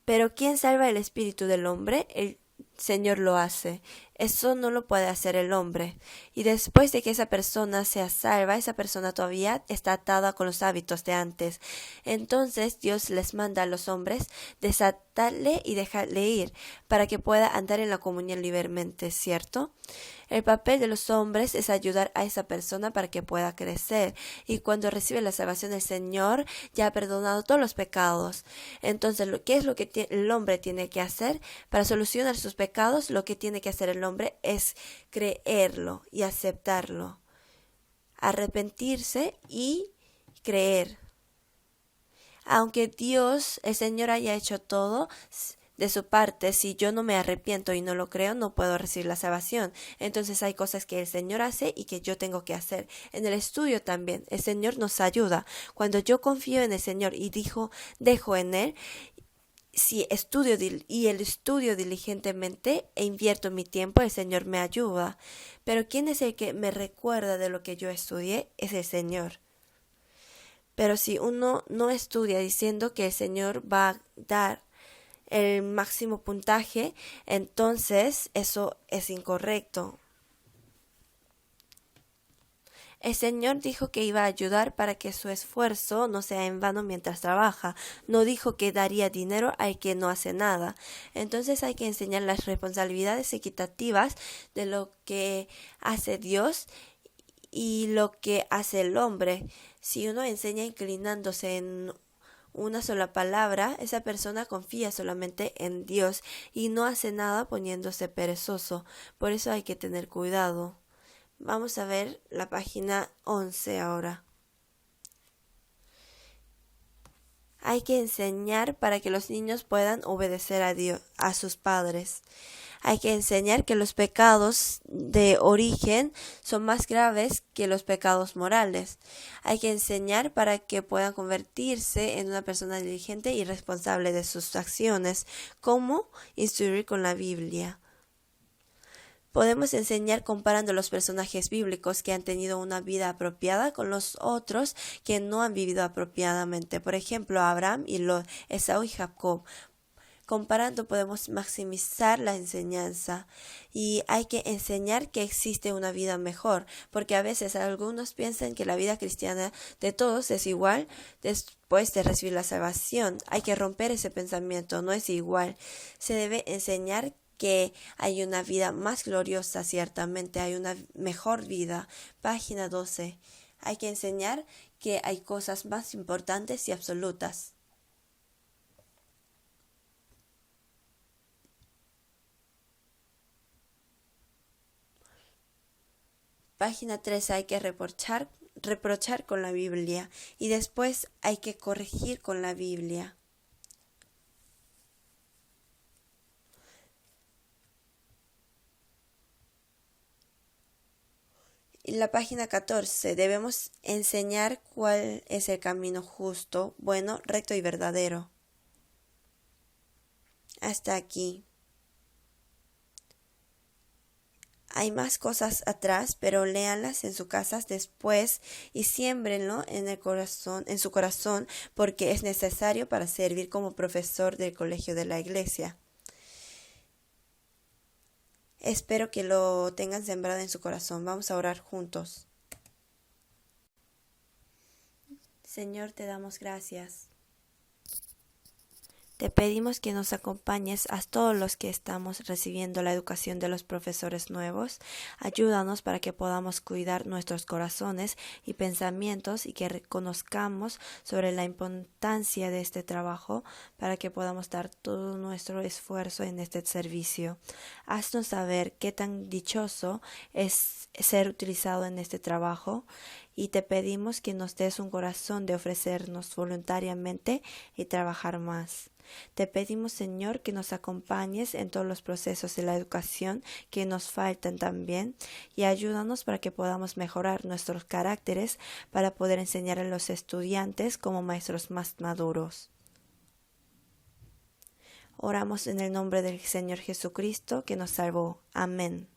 Pero ¿quién salva el espíritu del hombre? El Señor lo hace. Eso no lo puede hacer el hombre. Y después de que esa persona sea salva, esa persona todavía está atada con los hábitos de antes. Entonces Dios les manda a los hombres desatarle y dejarle ir para que pueda andar en la comunión libremente, ¿cierto? El papel de los hombres es ayudar a esa persona para que pueda crecer. Y cuando recibe la salvación del Señor, ya ha perdonado todos los pecados. Entonces, ¿qué es lo que el hombre tiene que hacer? Para solucionar sus pecados, lo que tiene que hacer el hombre es creerlo y aceptarlo. Arrepentirse y creer. Aunque Dios, el Señor, haya hecho todo de su parte, si yo no me arrepiento y no lo creo, no puedo recibir la salvación. Entonces hay cosas que el Señor hace y que yo tengo que hacer. En el estudio también, el Señor nos ayuda. Cuando yo confío en el Señor y dejo en Él, si estudio diligentemente e invierto mi tiempo, el Señor me ayuda. Pero ¿quién es el que me recuerda de lo que yo estudié? Es el Señor. Pero si uno no estudia diciendo que el Señor va a dar el máximo puntaje, entonces eso es incorrecto. El Señor dijo que iba a ayudar para que su esfuerzo no sea en vano mientras trabaja. No dijo que daría dinero al que no hace nada. Entonces hay que enseñar las responsabilidades equitativas de lo que hace Dios y lo que hace el hombre. Si uno enseña inclinándose en una sola palabra, esa persona confía solamente en Dios y no hace nada poniéndose perezoso. Por eso hay que tener cuidado. Vamos a ver la página 11 ahora. Hay que enseñar para que los niños puedan obedecer a Dios, a sus padres. Hay que enseñar que los pecados de origen son más graves que los pecados morales. Hay que enseñar para que puedan convertirse en una persona diligente y responsable de sus acciones. ¿Cómo? Instruir con la Biblia. Podemos enseñar comparando los personajes bíblicos que han tenido una vida apropiada con los otros que no han vivido apropiadamente. Por ejemplo, Abraham y Lot, Esaú y Jacob. Comparando podemos maximizar la enseñanza y hay que enseñar que existe una vida mejor, porque a veces algunos piensan que la vida cristiana de todos es igual después de recibir la salvación. Hay que romper ese pensamiento, no es igual. Se debe enseñar que hay una vida más gloriosa, ciertamente hay una mejor vida. Página 12. Hay que enseñar que hay cosas más importantes y absolutas. Página 13. Hay que reprochar con la Biblia y después hay que corregir con la Biblia. En la página 14 debemos enseñar cuál es el camino justo, bueno, recto y verdadero. Hasta aquí. Hay más cosas atrás, pero léanlas en sus casas después y siémbrenlo en su corazón, porque es necesario para servir como profesor del colegio de la iglesia. Espero que lo tengan sembrado en su corazón. Vamos a orar juntos. Señor, te damos gracias. Te pedimos que nos acompañes a todos los que estamos recibiendo la educación de los profesores nuevos. Ayúdanos para que podamos cuidar nuestros corazones y pensamientos y que reconozcamos sobre la importancia de este trabajo para que podamos dar todo nuestro esfuerzo en este servicio. Haznos saber qué tan dichoso es ser utilizado en este trabajo y te pedimos que nos des un corazón de ofrecernos voluntariamente y trabajar más. Te pedimos, Señor, que nos acompañes en todos los procesos de la educación que nos faltan también y ayúdanos para que podamos mejorar nuestros caracteres para poder enseñar a los estudiantes como maestros más maduros. Oramos en el nombre del Señor Jesucristo que nos salvó. Amén.